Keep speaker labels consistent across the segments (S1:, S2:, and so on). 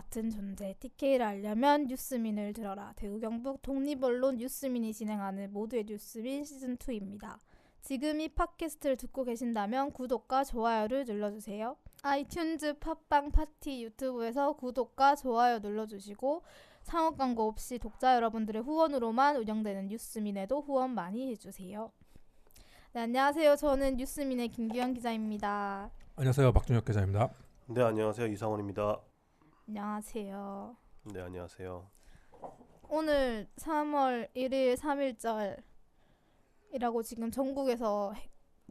S1: 같은 존재 TK를 알려면 뉴스민을 들어라. 대구 경북 독립언론 뉴스민이 진행하는 모두의 뉴스민 시즌2입니다. 지금 이 팟캐스트를 듣고 계신다면 구독과 좋아요를 눌러주세요. 아이튠즈, 팟빵, 파티, 유튜브에서 구독과 좋아요 눌러주시고 상업 광고 없이 독자 여러분들의 후원으로만 운영되는 뉴스민에도 후원 많이 해주세요. 네, 안녕하세요. 저는 뉴스민의 김규현 기자입니다.
S2: 안녕하세요. 박준혁 기자입니다.
S3: 네, 안녕하세요. 이상원입니다.
S1: 안녕하세요.
S3: 네, 안녕하세요.
S1: 오늘 3월 1일 3일절이라고 지금 전국에서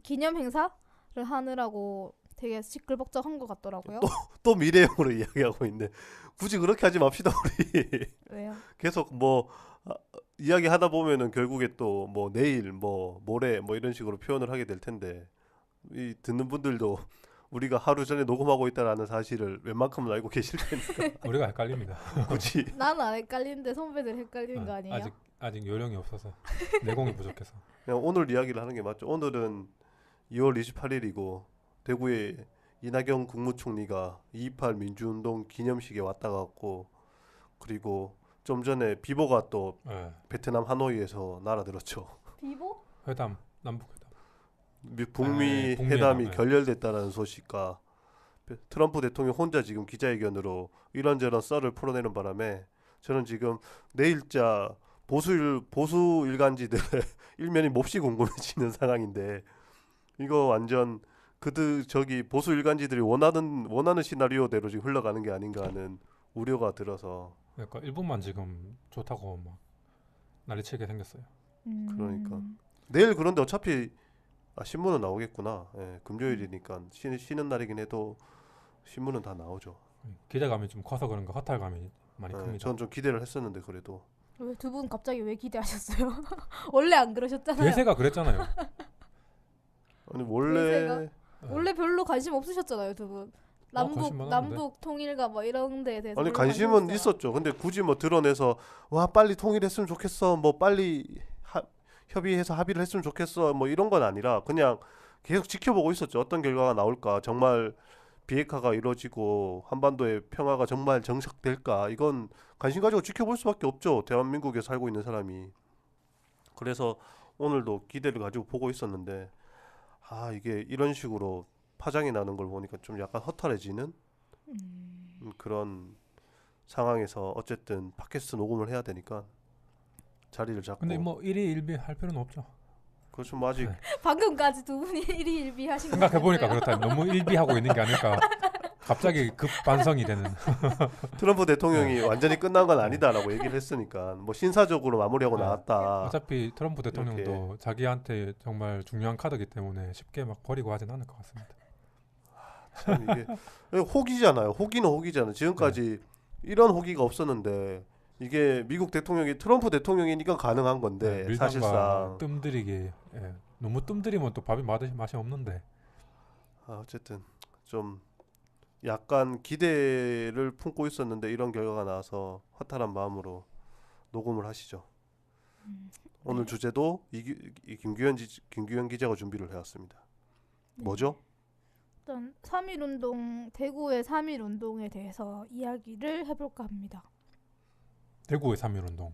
S1: 기념 행사를 하느라고 되게 시끌벅적한 것 같더라고요.
S3: 또 미래형으로 이야기하고 있는데 굳이 그렇게 하지 맙시다 우리.
S1: 왜요?
S3: 계속 이야기 하다 보면은 결국에 또 내일 모레 이런 식으로 표현을 하게 될 텐데 이 듣는 분들도 우리가 하루 전에 녹음하고 있다라는 사실을 웬만큼은 알고 계실 테니까
S2: 우리가 헷갈립니다.
S3: 굳이
S1: 나는 안 헷갈리는데 선배들 헷갈리는 거 아니에요?
S2: 아직 요령이 없어서 내공이 부족해서.
S3: 그냥 오늘 이야기를 하는 게 맞죠. 오늘은 2월 28일이고 대구에 이낙연 국무총리가 2.28 민주운동 기념식에 왔다 갔고, 그리고 좀 전에 비보가 또
S2: 네.
S3: 베트남 하노이에서 날아들었죠.
S1: 비보?
S2: 회담, 남북회담.
S3: 북미
S2: 북미
S3: 회담이
S2: 회담, 네.
S3: 결렬됐다는 소식과 트럼프 대통령 혼자 지금 기자회견으로 이런저런 썰을 풀어내는 바람에 저는 지금 내일자 보수 일간지들의 일면이 몹시 궁금해지는 상황인데, 이거 완전 보수 일간지들이 원하는 시나리오대로 지금 흘러가는 게 아닌가 하는 우려가 들어서.
S2: 그러니까 일본만 지금 좋다고 막 난리치게 생겼어요.
S3: 그러니까 내일 그런데 어차피 신문은 나오겠구나. 예, 금요일이니까 쉬는 날이긴 해도 신문은 다 나오죠.
S2: 기대감이 좀 커서 그런가 허탈감이 많이
S3: 예,
S2: 큽니다.
S3: 저는 좀 기대를 했었는데 그래도.
S1: 왜 두 분 갑자기 왜 기대하셨어요? 원래 안 그러셨잖아요.
S2: 대세가 그랬잖아요.
S3: 아니 원래
S2: 네.
S1: 원래 별로 관심 없으셨잖아요, 두 분.
S2: 관심 많았는데?
S1: 남북 통일과 이런 데에 대해서
S3: 아니
S1: 별로
S3: 관심은
S1: 관심 없어요.
S3: 있었죠. 근데 굳이 드러내서 와 빨리 통일했으면 좋겠어, 빨리 협의해서 합의를 했으면 좋겠어, 이런 건 아니라 그냥 계속 지켜보고 있었죠. 어떤 결과가 나올까, 정말 비핵화가 이루어지고 한반도의 평화가 정말 정착될까, 이건 관심 가지고 지켜볼 수밖에 없죠. 대한민국에 살고 있는 사람이. 그래서 오늘도 기대를 가지고 보고 있었는데, 이게 이런 식으로 파장이 나는 걸 보니까 좀 약간 허탈해지는 그런 상황에서 어쨌든 팟캐스트 녹음을 해야 되니까 자리를 잡고.
S2: 근데 일희일비 할 필요는 없죠.
S3: 그렇죠. 아직
S2: 네.
S1: 방금까지 두 분이 일희일비하신 거
S2: 생각해보니까
S1: 같았어요.
S2: 그렇다. 너무 일비하고 있는 게 아닐까. 갑자기 급반성이 되는.
S3: 트럼프 대통령이 완전히 끝난 건 아니다라고 얘기를 했으니까 신사적으로 마무리하고
S2: 네.
S3: 나왔다.
S2: 어차피 트럼프 대통령도 자기한테 정말 중요한 카드이기 때문에 쉽게 막 버리고 하진 않을 것 같습니다.
S3: 참 이게 호기잖아요. 호기는 호기잖아요. 지금까지 이런 호기가 없었는데 이게 미국 대통령이 트럼프 대통령이니까 가능한 건데,
S2: 밀당과
S3: 사실상
S2: 뜸들이기. 너무 뜸들이면 또 밥이 맛이 없는데.
S3: 어쨌든 좀 약간 기대를 품고 있었는데 이런 결과가 나와서 허탈한 마음으로 녹음을 하시죠. 오늘
S1: 네.
S3: 주제도 김규현 기자가 준비를 해왔습니다. 뭐죠?
S1: 일단 3.1운동, 대구의 3.1운동에 대해서 이야기를 해볼까 합니다.
S2: 대구의 3.1운동.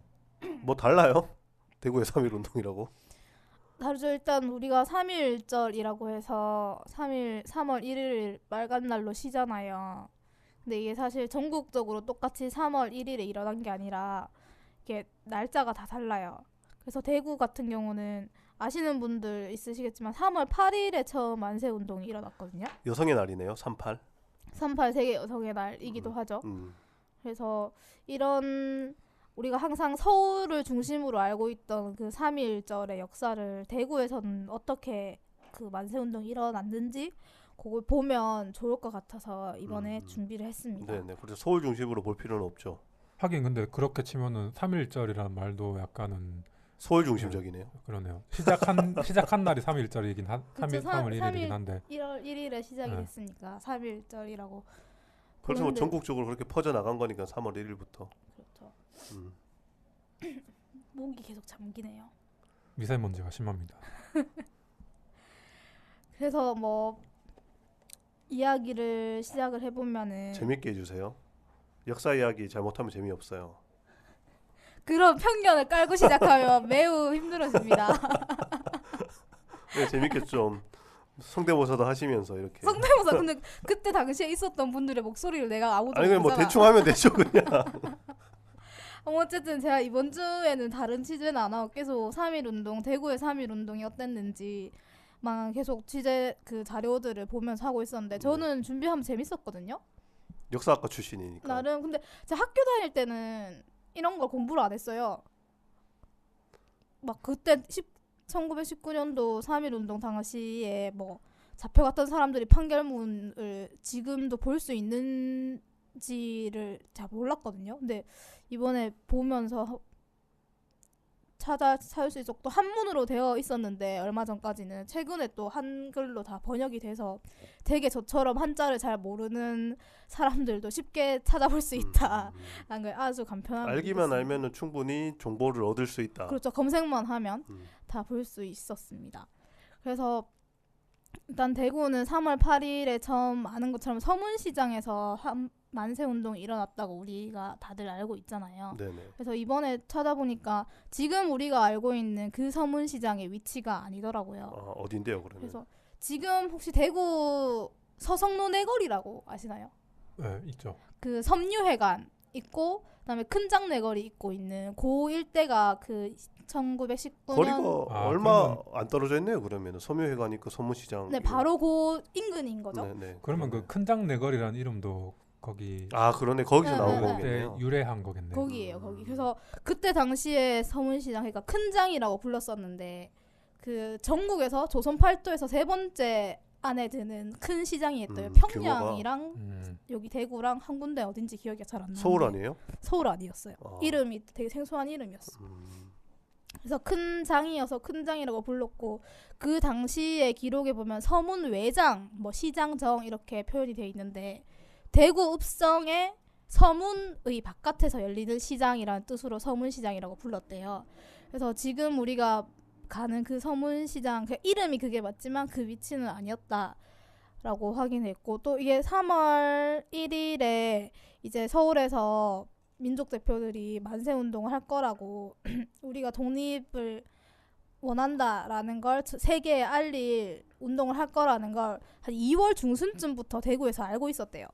S3: 뭐 달라요? 대구의 3.1 운동이라고?
S1: 다르죠. 일단 우리가 3.1절이라고 해서 3월 1일 빨간 날로 쉬잖아요. 근데 이게 사실 전국적으로 똑같이 3월 1일에 일어난 게 아니라 이게 날짜가 다 달라요. 그래서 대구 같은 경우는 아시는 분들 있으시겠지만 3월 8일에 처음 만세운동이 일어났거든요.
S3: 여성의 날이네요. 38.
S1: 3.8 세계 여성의 날이기도 하죠. 그래서 이런 우리가 항상 서울을 중심으로 알고 있던 그 3.1절의 역사를 대구에서는 어떻게 그 만세운동이 일어났는지 그걸 보면 좋을 것 같아서 이번에 준비를 했습니다.
S3: 네네. 그래서 서울 중심으로 볼 필요는 없죠.
S2: 하긴 근데 그렇게 치면은 3.1절이라는 말도 약간은
S3: 서울 중심적이네요.
S2: 그러네요. 시작한 날이 3.1절이긴 3월 1일이긴 한데
S1: 1월 1일에 시작이
S2: 네.
S1: 됐으니까 3.1절이라고
S3: 그래서 전국적으로 그렇게 퍼져 나간 거니까 3월 1일부터.
S1: 그렇죠. 목이 계속 잠기네요.
S2: 미세먼지가 심합니다.
S1: 그래서 이야기를 시작을 해보면은
S3: 재밌게 해주세요. 역사 이야기 잘못하면 재미없어요.
S1: 그런 편견을 깔고 시작하면 매우 힘들어집니다.
S3: 네, 재밌게 좀 성대모사도 하시면서 이렇게.
S1: 성대모사 근데 그때 당시에 있었던 분들의 목소리를 내가 아무도
S3: 아니 그냥 뭐
S1: 모르잖아.
S3: 대충 하면 되죠 그냥.
S1: 어쨌든 제가 이번 주에는 다른 취재는 안 하고 계속 3.1운동 대구의 3.1운동이 어땠는지 막 계속 취재 그 자료들을 보면서 하고 있었는데 저는 준비하면 재밌었거든요.
S3: 역사학과 출신이니까.
S1: 나름 근데 제가 학교 다닐 때는 이런 걸 공부를 안 했어요. 막 그때 1919년도 3.1운동 당시에 뭐 잡혀갔던 사람들이 판결문을 지금도 볼 수 있는지를 잘 몰랐거든요. 근데 이번에 보면서 찾을 수 있었고 또 한문으로 되어 있었는데 얼마 전까지는 최근에 또 한글로 다 번역이 돼서 되게 저처럼 한자를 잘 모르는 사람들도 쉽게 찾아볼 수 있다라는 걸 아주 간편하게
S3: 알기만
S1: 느꼈습니다.
S3: 알면은 충분히 정보를 얻을 수 있다.
S1: 그렇죠. 검색만 하면 다 볼 수 있었습니다. 그래서 일단 대구는 3월 8일에 처음 아는 것처럼 서문시장에서 만세운동이 일어났다고 우리가 다들 알고 있잖아요.
S3: 네네.
S1: 그래서 이번에 찾아보니까 지금 우리가 알고 있는 그 서문시장의 위치가 아니더라고요.
S3: 어딘데요 그러면?
S1: 그래서 지금 혹시 대구 서성로 내거리라고 아시나요?
S2: 네, 있죠.
S1: 그 섬유회관 있고 그다음에 큰장내거리 있고 있는 그 일대가 그 1919년
S3: 거리가 얼마 안 떨어져 있네요. 그러면 섬유회관 있고 서문시장.
S1: 네, 바로 그 인근인 거죠.
S3: 네네.
S2: 그러면 그 큰장내거리라는 이름도 거기
S3: 그러네. 거기서
S1: 네,
S3: 나온
S1: 네,
S3: 거겠네요.
S2: 유래한 거겠네요.
S1: 거기예요, 거기. 그래서 그때 당시에 서문시장 그러니까 큰장이라고 불렀었는데 그 전국에서 조선 팔도에서 세 번째 안에 드는 큰 시장이 있대요. 평양이랑 여기 대구랑 한 군데 어딘지 기억이 잘 안 나는데
S3: 서울 아니에요?
S1: 서울 아니었어요. 이름이 되게 생소한 이름이었어. 그래서 큰 장이어서 큰 장이라고 불렀고 그 당시의 기록에 보면 서문 외장, 뭐 시장정 이렇게 표현이 돼 있는데 대구 읍성의 서문의 바깥에서 열리는 시장이라는 뜻으로 서문시장이라고 불렀대요. 그래서 지금 우리가 가는 그 서문시장 그 이름이 그게 맞지만 그 위치는 아니었다라고 확인했고 또 이게 3월 1일에 이제 서울에서 민족 대표들이 만세 운동을 할 거라고 우리가 독립을 원한다라는 걸 세계에 알릴 운동을 할 거라는 걸 한 2월 중순쯤부터 대구에서 알고 있었대요.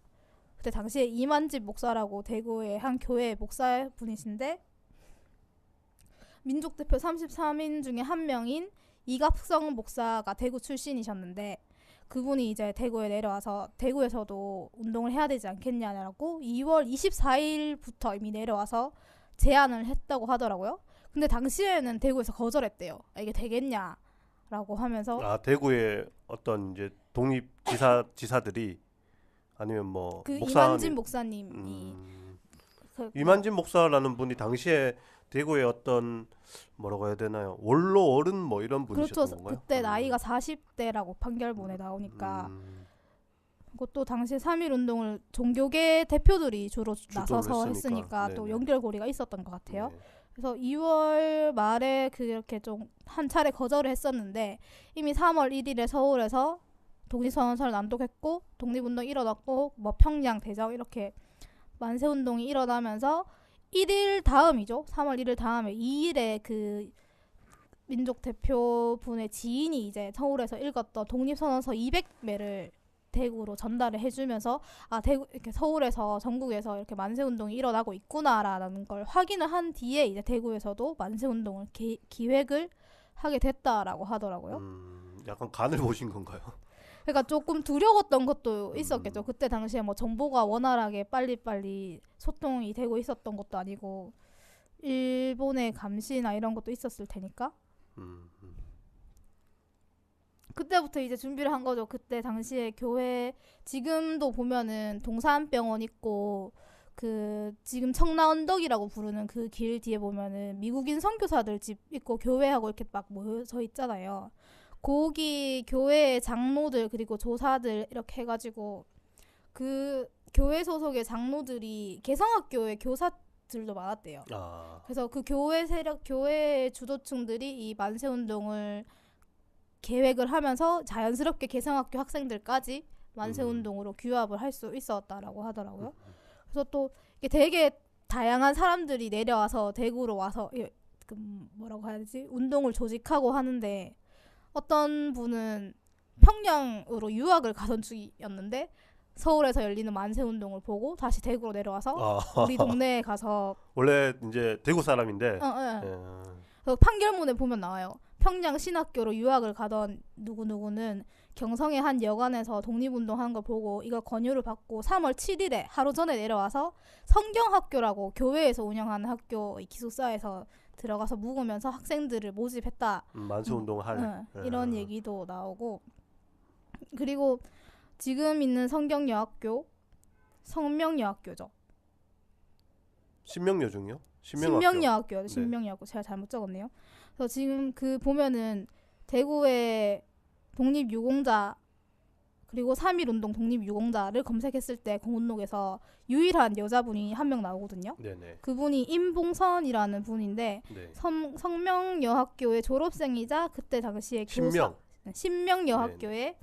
S1: 그때 당시에 이만집 목사라고 대구의 한 교회 목사분이신데 민족 대표 33인 중에 한 명인 이갑성 목사가 대구 출신이셨는데 그분이 이제 대구에 내려와서 대구에서도 운동을 해야 되지 않겠냐라고 2월 24일부터 이미 내려와서 제안을 했다고 하더라고요. 근데 당시에는 대구에서 거절했대요. 이게 되겠냐라고 하면서
S3: 대구의 어떤 이제 독립 지사들이 아니면 뭐
S1: 그
S3: 목사
S1: 이만진 목사님이
S3: 이만진 목사라는 분이 당시에 대구의 어떤 뭐라고 해야 되나요? 원로 어른 뭐 이런 분이셨던
S1: 그렇죠.
S3: 건가요?
S1: 그때 나이가 40대라고 판결문에 나오니까 그것도 당시 3.1 운동을 종교계 대표들이 주로 나서서 했으니까 또 연결고리가 있었던 것 같아요.
S3: 네.
S1: 그래서 2월 말에 그렇게 좀 한 차례 거절을 했었는데 이미 3월 1일에 서울에서 독립선언서를 낭독했고 독립운동 일어났고 뭐 평양, 대전 이렇게 만세운동이 일어나면서 1일 다음이죠. 3월 1일 다음에 2일에 그 민족 대표분의 지인이 이제 서울에서 읽었던 독립선언서 200매를 대구로 전달을 해주면서 대구 이렇게 서울에서 전국에서 이렇게 만세운동이 일어나고 있구나라는 걸 확인을 한 뒤에 이제 대구에서도 만세운동을 기획을 하게 됐다라고 하더라고요.
S3: 약간 간을 보신 건가요?
S1: 그러니까 조금 두려웠던 것도 있었겠죠. 그때 당시에 뭐 정보가 원활하게 빨리빨리 소통이 되고 있었던 것도 아니고 일본의 감시나 이런 것도 있었을 테니까. 그때부터 이제 준비를 한 거죠. 그때 당시에 교회 지금도 보면은 동산병원 있고 그 지금 청라언덕이라고 부르는 그 길 뒤에 보면은 미국인 선교사들 집 있고 교회하고 이렇게 막 모여서 있잖아요. 거기 교회의 장로들 그리고 조사들 이렇게 해가지고 그 교회 소속의 장로들이 개성학교의 교사들도 많았대요. 그래서 그 교회 주도층들이 이 만세운동을 계획을 하면서 자연스럽게 개성학교 학생들까지 만세운동으로 규합을 할 수 있었다라고 하더라고요. 그래서 또 이게 되게 다양한 사람들이 내려와서 대구로 와서 그 뭐라고 해야 되지? 운동을 조직하고 하는데 어떤 분은 평양으로 유학을 가던 중이었는데 서울에서 열리는 만세 운동을 보고 다시 대구로 내려와서 우리 동네에 가서
S3: 원래 이제 대구 사람인데
S1: 예. 그래서 판결문에 보면 나와요. 평양 신학교로 유학을 가던 누구누구는 경성의 한 여관에서 독립운동하는 걸 보고 이걸 권유를 받고 3월 7일에 하루 전에 내려와서 성경학교라고 교회에서 운영하는 학교의 기숙사에서 들어가서 묵으면서 학생들을 모집했다.
S3: 만세운동할
S1: 이런 얘기도 나오고 그리고 지금 있는 성경여학교 성명여학교죠.
S3: 신명여중이요?
S1: 신명여학교요.
S3: 네.
S1: 신명여학교 제가 잘못 적었네요. 그래서 지금 그 보면은 대구의 독립유공자 그리고 3.1운동 독립유공자를 검색했을 때 공원록에서 유일한 여자분이 한 명 나오거든요.
S3: 네네.
S1: 그분이 임봉선이라는 분인데
S3: 네.
S1: 성명여학교의 졸업생이자 그때 당시에 신명여학교의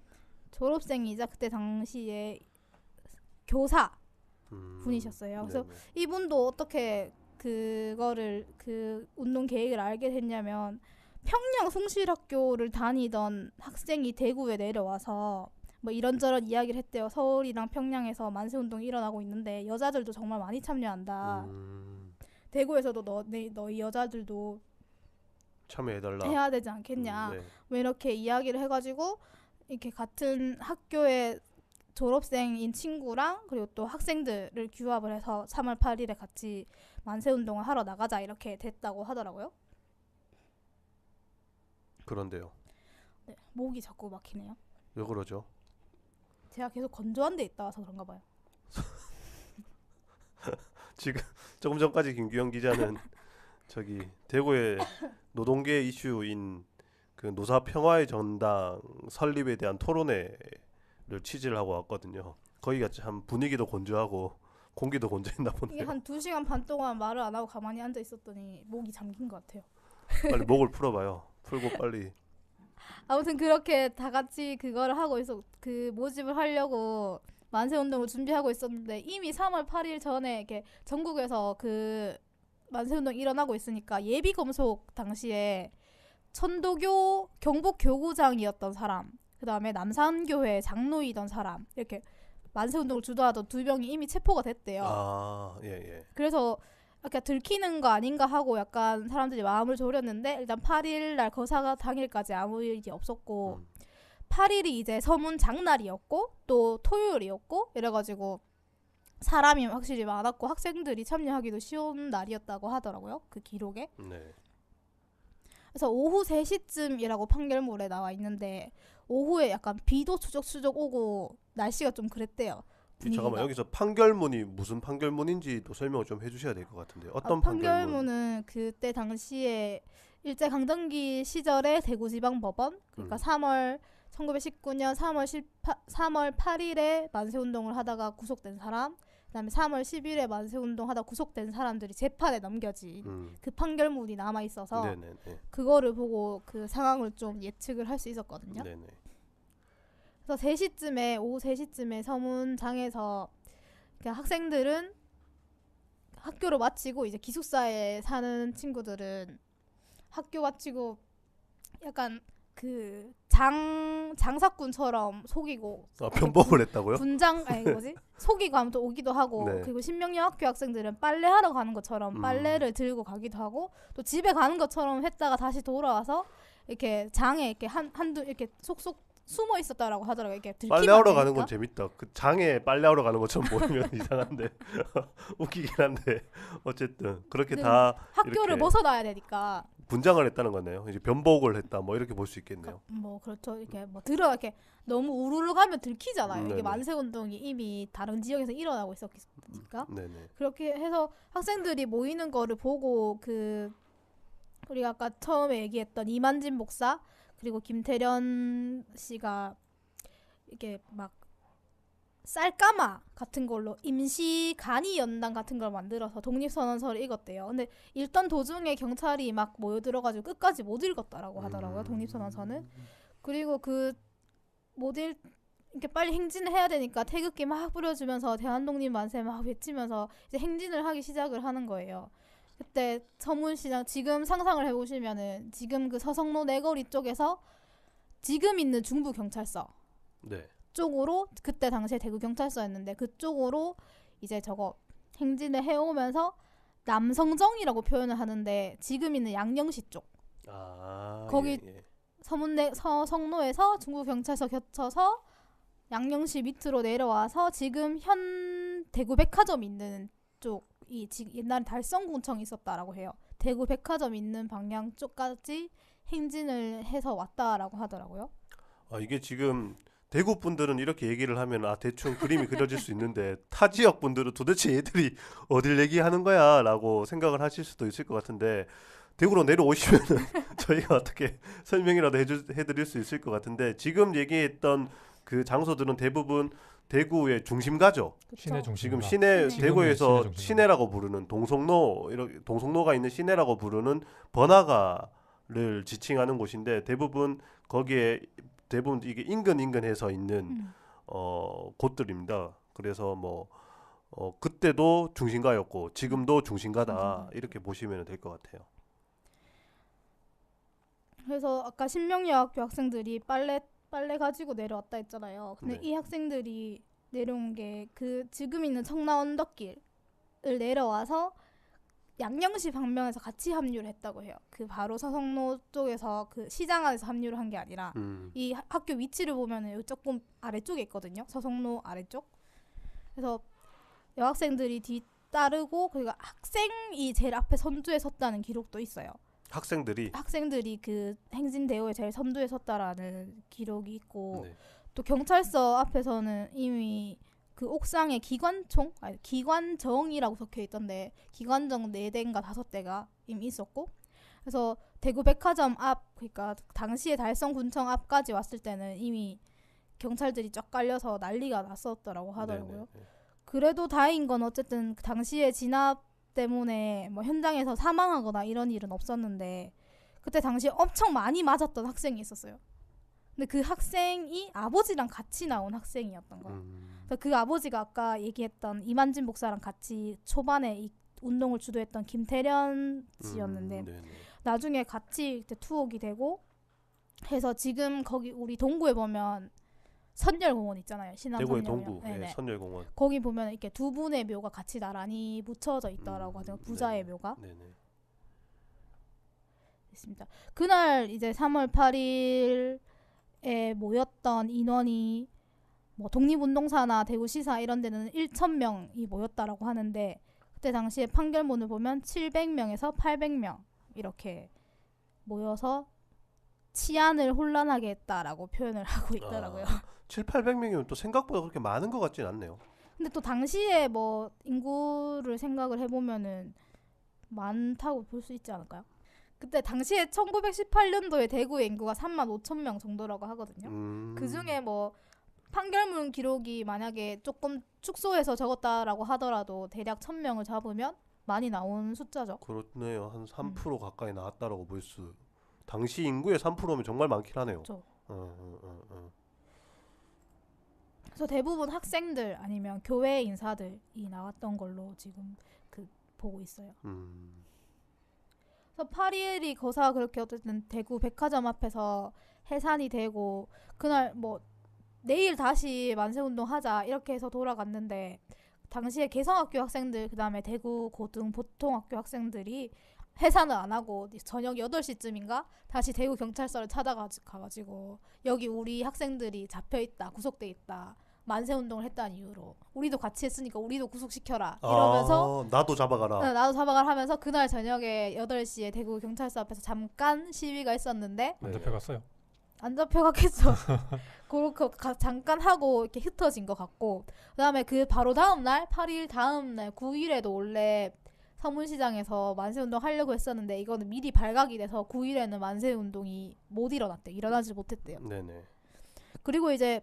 S1: 졸업생이자 그때 당시에 교사 분이셨어요. 그래서
S3: 네네.
S1: 이분도 어떻게 그거를 그 운동 계획을 알게 됐냐면 평양 숭실학교를 다니던 학생이 대구에 내려와서 뭐 이런저런 이야기를 했대요. 서울이랑 평양에서 만세운동이 일어나고 있는데 여자들도 정말 많이 참여한다. 대구에서도 너희 여자들도
S3: 참여해달라.
S1: 해야 되지 않겠냐.
S3: 네.
S1: 뭐 이렇게 이야기를 해가지고 이렇게 같은 학교의 졸업생인 친구랑 그리고 또 학생들을 규합을 해서 3월 8일에 같이 만세운동을 하러 나가자 이렇게 됐다고 하더라고요.
S3: 그런데요.
S1: 네, 목이 자꾸 막히네요.
S3: 왜 그러죠?
S1: 제가 계속 건조한 데 있다 와서 그런가 봐요.
S3: 지금 조금 전까지 김규영 기자는 저기 대구의 노동계 이슈인 그 노사 평화의 전당 설립에 대한 토론회를 취재를 하고 왔거든요. 거기가 참 분위기도 건조하고 공기도 건조했나
S1: 이게
S3: 보네요.
S1: 한 2시간 반 동안 말을 안 하고 가만히 앉아 있었더니 목이 잠긴 것 같아요.
S3: 빨리 목을 풀어봐요. 풀고 빨리.
S1: 아무튼 그렇게 다 같이 그거를 하고 있어 그 모집을 하려고 만세운동을 준비하고 있었는데 이미 3월 8일 전에 이렇게 전국에서 그 만세운동이 일어나고 있으니까 예비 검속 당시에 천도교 경북 교구장이었던 사람, 그 다음에 남산교회 장로이던 사람 이렇게 만세운동을 주도하던 2명이 이미 체포가 됐대요.
S3: 아, 예.
S1: 그래서 약간 들키는 거 아닌가 하고 약간 사람들이 마음을 졸였는데 일단 8일 날 거사가 당일까지 아무 일이 없었고 8일이 이제 서문 장날이었고 또 토요일이었고 이래가지고 사람이 확실히 많았고 학생들이 참여하기도 쉬운 날이었다고 하더라고요. 그 기록에.
S3: 네.
S1: 그래서 오후 3시쯤이라고 판결문에 나와 있는데 오후에 약간 비도 추적추적 오고 날씨가 좀 그랬대요.
S3: 잠깐만 여기서 판결문이 무슨 판결문인지도 설명을 좀 해주셔야 될 것 같은데 어떤
S1: 판결문은 그때 당시에 일제강점기 시절에 대구지방법원 그러니까 1919년 3월 8일에 만세운동을 하다가 구속된 사람 그다음에 3월 10일에 만세운동 하다 구속된 사람들이 재판에 넘겨진 그 판결문이 남아있어서
S3: 네네.
S1: 그거를 보고 그 상황을 좀 예측을 할 수 있었거든요.
S3: 네네.
S1: 그래서 3시쯤에 오후 3시쯤에 서문장에서 학생들은 학교를 마치고 이제 기숙사에 사는 친구들은 학교 마치고 약간 그 장사꾼처럼 속이고
S3: 변복을 했다고요?
S1: 분장 아니 뭐지 속이고 하면 또 오기도 하고
S3: 네.
S1: 그리고 신명여학교 학생들은 빨래하러 가는 것처럼 빨래를 들고 가기도 하고 또 집에 가는 것처럼 했다가 다시 돌아와서 이렇게 장에 이렇게 한두 이렇게 속속 숨어 있었다라고 하더라고요. 이게 들키면
S3: 빨래하러 가는 건 재밌다. 그 장에 빨래하러 가는 것처럼 보이면 이상한데 웃기긴 한데 어쨌든 그렇게 다
S1: 학교를
S3: 이렇게
S1: 벗어나야 되니까
S3: 분장을 했다는 거네요. 이제 변복을 했다. 뭐 이렇게 볼 수 있겠네요.
S1: 뭐 그렇죠. 이렇게 뭐 이렇게 너무 우르르 가면 들키잖아요.
S3: 네네.
S1: 이게 만세 운동이 이미 다른 지역에서 일어나고 있었으니까.
S3: 네네.
S1: 그렇게 해서 학생들이 모이는 거를 보고 그 우리가 아까 처음에 얘기했던 이만진 목사 그리고 김태련 씨가 이게 막 쌀까마 같은 걸로 임시 간이 연단 같은 걸 만들어서 독립선언서를 읽었대요. 근데 읽던 도중에 경찰이 막 모여들어가지고 끝까지 못 읽었다라고 하더라고요. 독립선언서는. 그리고 그 못 이렇게 빨리 행진을 해야 되니까 태극기 막 뿌려주면서 대한독립 만세 막 외치면서 이제 행진을 하기 시작을 하는 거예요. 그때 서문시장 지금 상상을 해보시면은 지금 그 서성로 내거리 쪽에서 지금 있는 중부경찰서
S3: 네.
S1: 쪽으로 그때 당시에 대구경찰서였는데 그쪽으로 이제 저거 행진을 해오면서 남성정이라고 표현을 하는데 지금 있는 양령시 쪽 거기
S3: 예.
S1: 서성로에서 중부경찰서 거쳐서 양령시 밑으로 내려와서 지금 현 대구백화점 있는 쪽이 옛날에 달성군청이 있었다라고 해요. 대구백화점 있는 방향 쪽까지 행진을 해서 왔다라고 하더라고요.
S3: 이게 지금 대구 분들은 이렇게 얘기를 하면 대충 그림이 그려질 수 있는데 타 지역 분들은 도대체 얘들이 어딜 얘기하는 거야라고 생각을 하실 수도 있을 것 같은데 대구로 내려오시면은 저희가 어떻게 설명이라도 해드릴 수 있을 것 같은데 지금 얘기했던 그 장소들은 대부분 대구의 중심가죠.
S2: 시내 중심.
S3: 지금
S1: 시내.
S3: 대구에서
S2: 시내 중심가.
S3: 시내라고 부르는 동성로가 있는 시내라고 부르는 번화가를 지칭하는 곳인데 대부분 이게 인근해서 있는 곳들입니다. 그래서 뭐 그때도 중심가였고 지금도 중심가다 이렇게 보시면 될 것 같아요.
S1: 그래서 아까 신명여학교 학생들이 빨래 가지고 내려왔다 했잖아요. 근데
S3: 네.
S1: 이 학생들이 내려온 게 그 지금 있는 청라 언덕길을 내려와서 양령시 방면에서 같이 합류를 했다고 해요. 그 바로 서성로 쪽에서 그 시장 안에서 합류를 한 게 아니라 이 학교 위치를 보면은 조금 아래쪽에 있거든요. 서성로 아래쪽. 그래서 여학생들이 뒤따르고 그리고 학생이 제일 앞에 선두에 섰다는 기록도 있어요. 학생들이 그 행진 대우에 제일 선두에 섰다라는 기록이 있고
S3: 네.
S1: 또 경찰서 앞에서는 이미 그 옥상에 기관정이라고 적혀 있던데 기관정 4대인가 5대가 이미 있었고 그래서 대구 백화점 앞 그러니까 당시에 달성군청 앞까지 왔을 때는 이미 경찰들이 쫙 깔려서 난리가 났었더라고 하더라고요.
S3: 네네.
S1: 그래도 다행인 건 어쨌든 그 당시에 진압 때문에 뭐 현장에서 사망하거나 이런 일은 없었는데 그때 당시에 엄청 많이 맞았던 학생이 있었어요. 근데 그 학생이 아버지랑 같이 나온 학생이었던 거야. 그래서 그 아버지가 아까 얘기했던 이만진 목사랑 같이 초반에 이 운동을 주도했던 김태련 씨였는데 나중에 같이 이제 투옥이 되고 해서 지금 거기 우리 동구에 보면 선열공원 있잖아요. 신안
S3: 대구의
S1: 선열공원.
S3: 동구
S1: 네네.
S3: 선열공원.
S1: 거기 보면 이렇게 두 분의 묘가 같이 나란히 묻혀져 있더라고 하죠. 부자의
S3: 네네.
S1: 묘가.
S3: 네네.
S1: 있습니다. 그날 이제 3월 8일에 모였던 인원이 뭐 독립운동사나 대구시사 이런 데는 1,000명이 모였다라고 하는데 그때 당시에 판결문을 보면 700명에서 800명 이렇게 모여서 치안을 혼란하게 했다라고 표현을 하고 있더라고요.
S3: 7,800명이면 또 생각보다 그렇게 많은 것 같진 않네요.
S1: 근데 또 당시에 뭐 인구를 생각을 해보면은 많다고 볼 수 있지 않을까요? 그때 당시에 1918년도에 대구의 인구가 35,000명 정도라고 하거든요. 그 중에 뭐 판결문 기록이 만약에 조금 축소해서 적었다라고 하더라도 대략 1,000명을 잡으면 많이 나온 숫자죠.
S3: 그렇네요. 한 3% 가까이 나왔다라고 볼 수. 당시 인구의 3%면 정말 많긴 하네요.
S1: 그렇죠. 그래서 대부분 학생들 아니면 교회 인사들이 나왔던 걸로 지금 그 보고 있어요. 그래서 8일이 거사 그렇게 어쨌든 대구 백화점 앞에서 해산이 되고 그날 뭐 내일 다시 만세운동 하자 이렇게 해서 돌아갔는데 당시에 개성학교 학생들 그다음에 대구 고등 보통학교 학생들이 해산을 안 하고 저녁 8시쯤인가 다시 대구 경찰서를 찾아가가지고 여기 우리 학생들이 잡혀있다 구속돼 있다 만세운동을 했다는 이유로 우리도 같이 했으니까 우리도 구속시켜라 이러면서
S3: 나도 잡아가라.
S1: 나도 잡아가라 하면서 그날 저녁에 8시에 대구 경찰서 앞에서 잠깐 시위가 있었는데
S2: 안 잡혀갔어요.
S1: 안 잡혀갔겠죠. 그렇게 잠깐 하고 이렇게 흩어진 것 같고 그다음에 그 바로 다음날 8일 다음날 9일에도 원래 서문시장에서 만세운동 하려고 했었는데 이거는 미리 발각이 돼서 9일에는 만세운동이 못 일어났대요. 일어나지 못했대요.
S3: 네네.
S1: 그리고 이제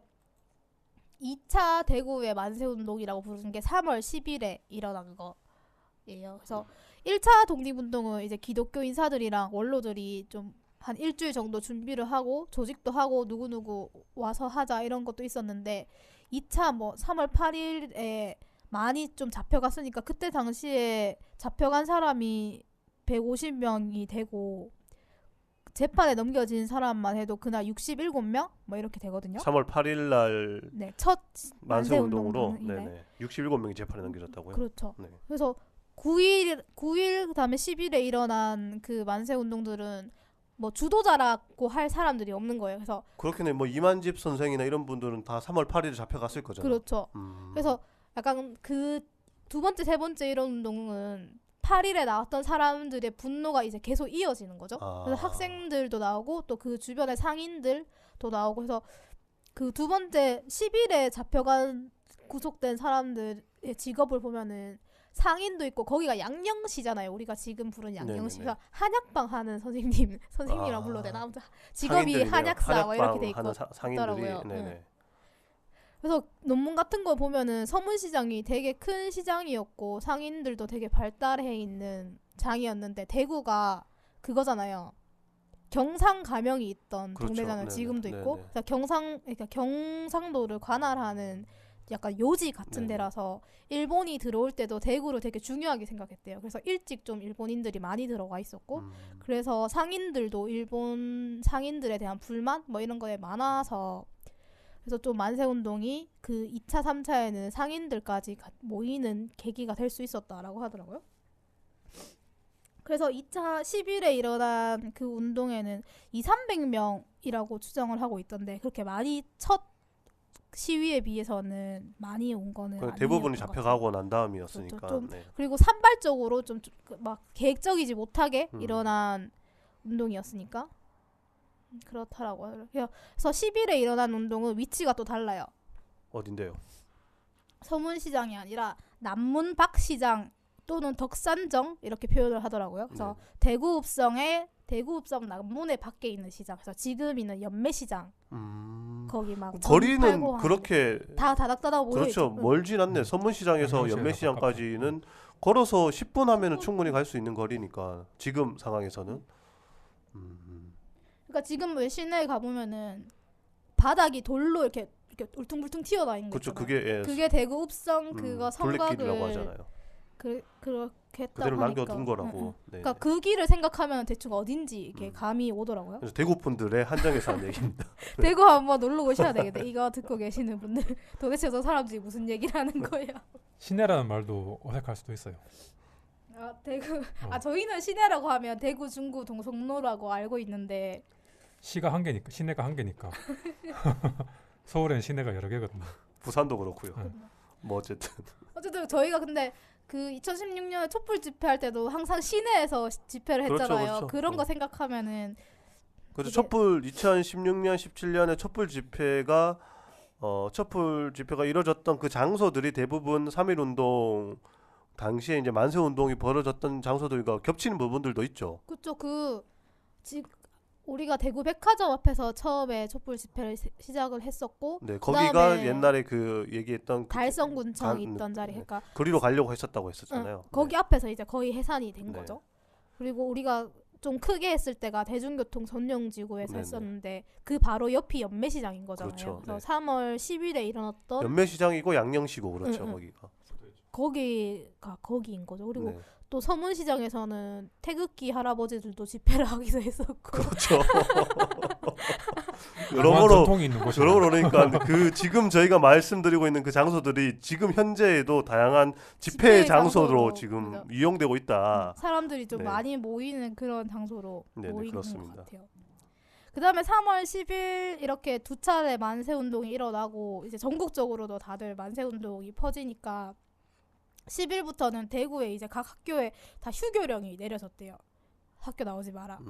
S1: 2차 대구의 만세운동이라고 부르는 게 3월 10일에 일어난 거예요. 그래서 1차 독립운동은 이제 기독교 인사들이랑 원로들이 좀 한 일주일 정도 준비를 하고 조직도 하고 누구누구 와서 하자 이런 것도 있었는데 2차 뭐 3월 8일에 많이 좀 잡혀갔으니까 그때 당시에 잡혀간 사람이 150명이 되고 재판에 넘겨진 사람만 해도 그날 67명 뭐 이렇게 되거든요.
S3: 3월 8일 날
S1: 네, 첫
S3: 만세 운동으로
S1: 운동이네.
S3: 네네 67명이 재판에 넘겨졌다고요?
S1: 그렇죠.
S3: 네.
S1: 그래서 9일 그다음에 10일에 일어난 그 만세 운동들은 뭐 주도자라고 할 사람들이 없는 거예요. 그래서
S3: 그렇겠네. 뭐 이만집 선생이나 이런 분들은 다 3월 8일에 잡혀갔을 거잖아요.
S1: 그렇죠. 그래서 약간 그 두 번째, 세 번째 이런 운동은 8일에 나왔던 사람들의 분노가 이제 계속 이어지는 거죠. 그래서 학생들도 나오고 또 그 주변의 상인들도 나오고 해서 그 두 번째 10일에 잡혀간 구속된 사람들의 직업을 보면은 상인도 있고 거기가 양령시잖아요. 우리가 지금 부른 양령시.
S3: 네네네.
S1: 그래서 한약방 하는 선생님이라 불러도 되나? 아무튼 직업이
S3: 상인들이네요.
S1: 한약사 뭐 이렇게 돼
S3: 한약방 하는 상인들이
S1: 있더라고요.
S3: 네네.
S1: 그래서 논문 같은 거 보면은 서문시장이 되게 큰 시장이었고 상인들도 되게 발달해 있는 장이었는데 대구가 그거잖아요. 경상 가명이 있던
S3: 그렇죠.
S1: 동네잖아요.
S3: 네네.
S1: 지금도 있고.
S3: 네네.
S1: 그러니까 경상도를 관할하는 약간 요지 같은
S3: 네네.
S1: 데라서 일본이 들어올 때도 대구를 되게 중요하게 생각했대요. 그래서 일찍 좀 일본인들이 많이 들어와 있었고 그래서 상인들도 일본 상인들에 대한 불만 뭐 이런 거에 많아서 그래서 좀 만세운동이 그 2차, 3차에는 상인들까지 모이는 계기가 될 수 있었다라고 하더라고요. 그래서 2차 10일에 일어난 그 운동에는 200~300명이라고 추정을 하고 있던데 그렇게 많이 첫 시위에 비해서는 많이 온 거는 아니었던
S3: 대부분이
S1: 것 같아요.
S3: 잡혀가고 난 다음이었으니까.
S1: 그렇죠. 좀
S3: 네.
S1: 그리고 산발적으로 좀 막 계획적이지 못하게 일어난 운동이었으니까 그렇더라고요. 그래서 10일에 일어난 운동은 위치가 또 달라요.
S3: 어딘데요?
S1: 서문시장이 아니라 남문박시장 또는 덕산정 이렇게 표현을 하더라고요. 그래서
S3: 네.
S1: 대구읍성 남문에 밖에 있는 시장. 그래서 지금 있는 연매시장 거기 막
S3: 거리는 그렇게
S1: 다 다닥다닥 모여
S3: 그렇죠.
S1: 있죠.
S3: 멀진 않네. 서문시장에서
S2: 양녕시장에서
S3: 연매시장까지는 걸어서 10분 하면은 충분히 갈 수 있는 거리니까 지금 상황에서는.
S1: 그러니까 지금 시내에 가보면은 바닥이 돌로 이렇게 울퉁불퉁 튀어나온 거
S3: 그렇죠.
S1: 있잖아요.
S3: 그게
S1: 그게 대구 읍성 그거
S3: 둘레길이라고
S1: 성곽을
S3: 하잖아요.
S1: 그렇게 했다고
S3: 그대로
S1: 하니까.
S3: 남겨둔 거라고. 네.
S1: 그러니까 그 길을 생각하면 대충 어딘지 이렇게 감이 오더라고요.
S3: 그래서 대구 분들의 한정에서 한 얘기입니다.
S1: 대구 한번 놀러 오셔야 되겠네. 이거 듣고 계시는 분들 도대체 저 사람들이 무슨 얘기를 하는 거야?
S2: 시내라는 말도 어색할 수도 있어요.
S1: 아 대구 저희는 시내라고 하면 대구, 중구, 동성로라고 알고 있는데
S2: 시가 한 개니까 시내가 한 개니까 서울엔 시내가 여러 개거든요.
S3: 부산도 그렇고요. 뭐 어쨌든
S1: 저희가 근데 그 2016년에 촛불 집회할 때도 항상 시내에서 집회를
S3: 그렇죠,
S1: 했잖아요.
S3: 그렇죠.
S1: 그런 거 생각하면은
S3: 그래서
S1: 이게-
S3: 촛불 2016년 17년에 촛불 집회가 이루어졌던 그 장소들이 대부분 3.1 운동 당시에 이제 만세 운동이 벌어졌던 장소들과 겹치는 부분들도 있죠.
S1: 그쵸. 우리가 대구 백화점 앞에서 처음에 촛불 집회를 시작을 했었고
S3: 네, 거기가
S1: 그다음에
S3: 옛날에 그 얘기했던
S1: 달성군청 있던 자리
S3: 네.
S1: 그러니까
S3: 거리로 가려고 했었다고 했었잖아요.
S1: 거기 앞에서 이제 거의 해산이 된
S3: 네.
S1: 거죠. 그리고 우리가 좀 크게 했을 때가 대중교통 전용지구에서
S3: 네네.
S1: 했었는데 그 바로 옆이 연매시장인 거잖아요.
S3: 그렇죠.
S1: 그래서
S3: 네.
S1: 3월 10일에 일어났던
S3: 연매시장이고 양령시고 그렇죠.
S1: 응.
S3: 거기가.
S1: 거기가 거기인 거죠. 그리고
S3: 네.
S1: 또 서문시장에서는 태극기 할아버지들도 집회를 하기도 했었고
S3: 그렇죠.
S2: 그런
S3: 여러모로
S2: 전통이 있는 곳이
S3: 그러니까 그 지금 저희가 말씀드리고 있는 그 장소들이 지금 현재에도 다양한 집회
S1: 집회
S3: 장소로
S1: 장소로,
S3: 지금
S1: 그죠.
S3: 이용되고 있다.
S1: 사람들이 좀
S3: 네.
S1: 많이 모이는 그런 장소로
S3: 네네,
S1: 모이는
S3: 그렇습니다.
S1: 것 같아요. 그다음에 3월 10일 이렇게 두 차례 만세 운동이 일어나고 이제 전국적으로도 다들 만세 운동이 퍼지니까 10일부터는 대구에 이제 각 학교에 다 휴교령이 내려졌대요. 학교 나오지 마라.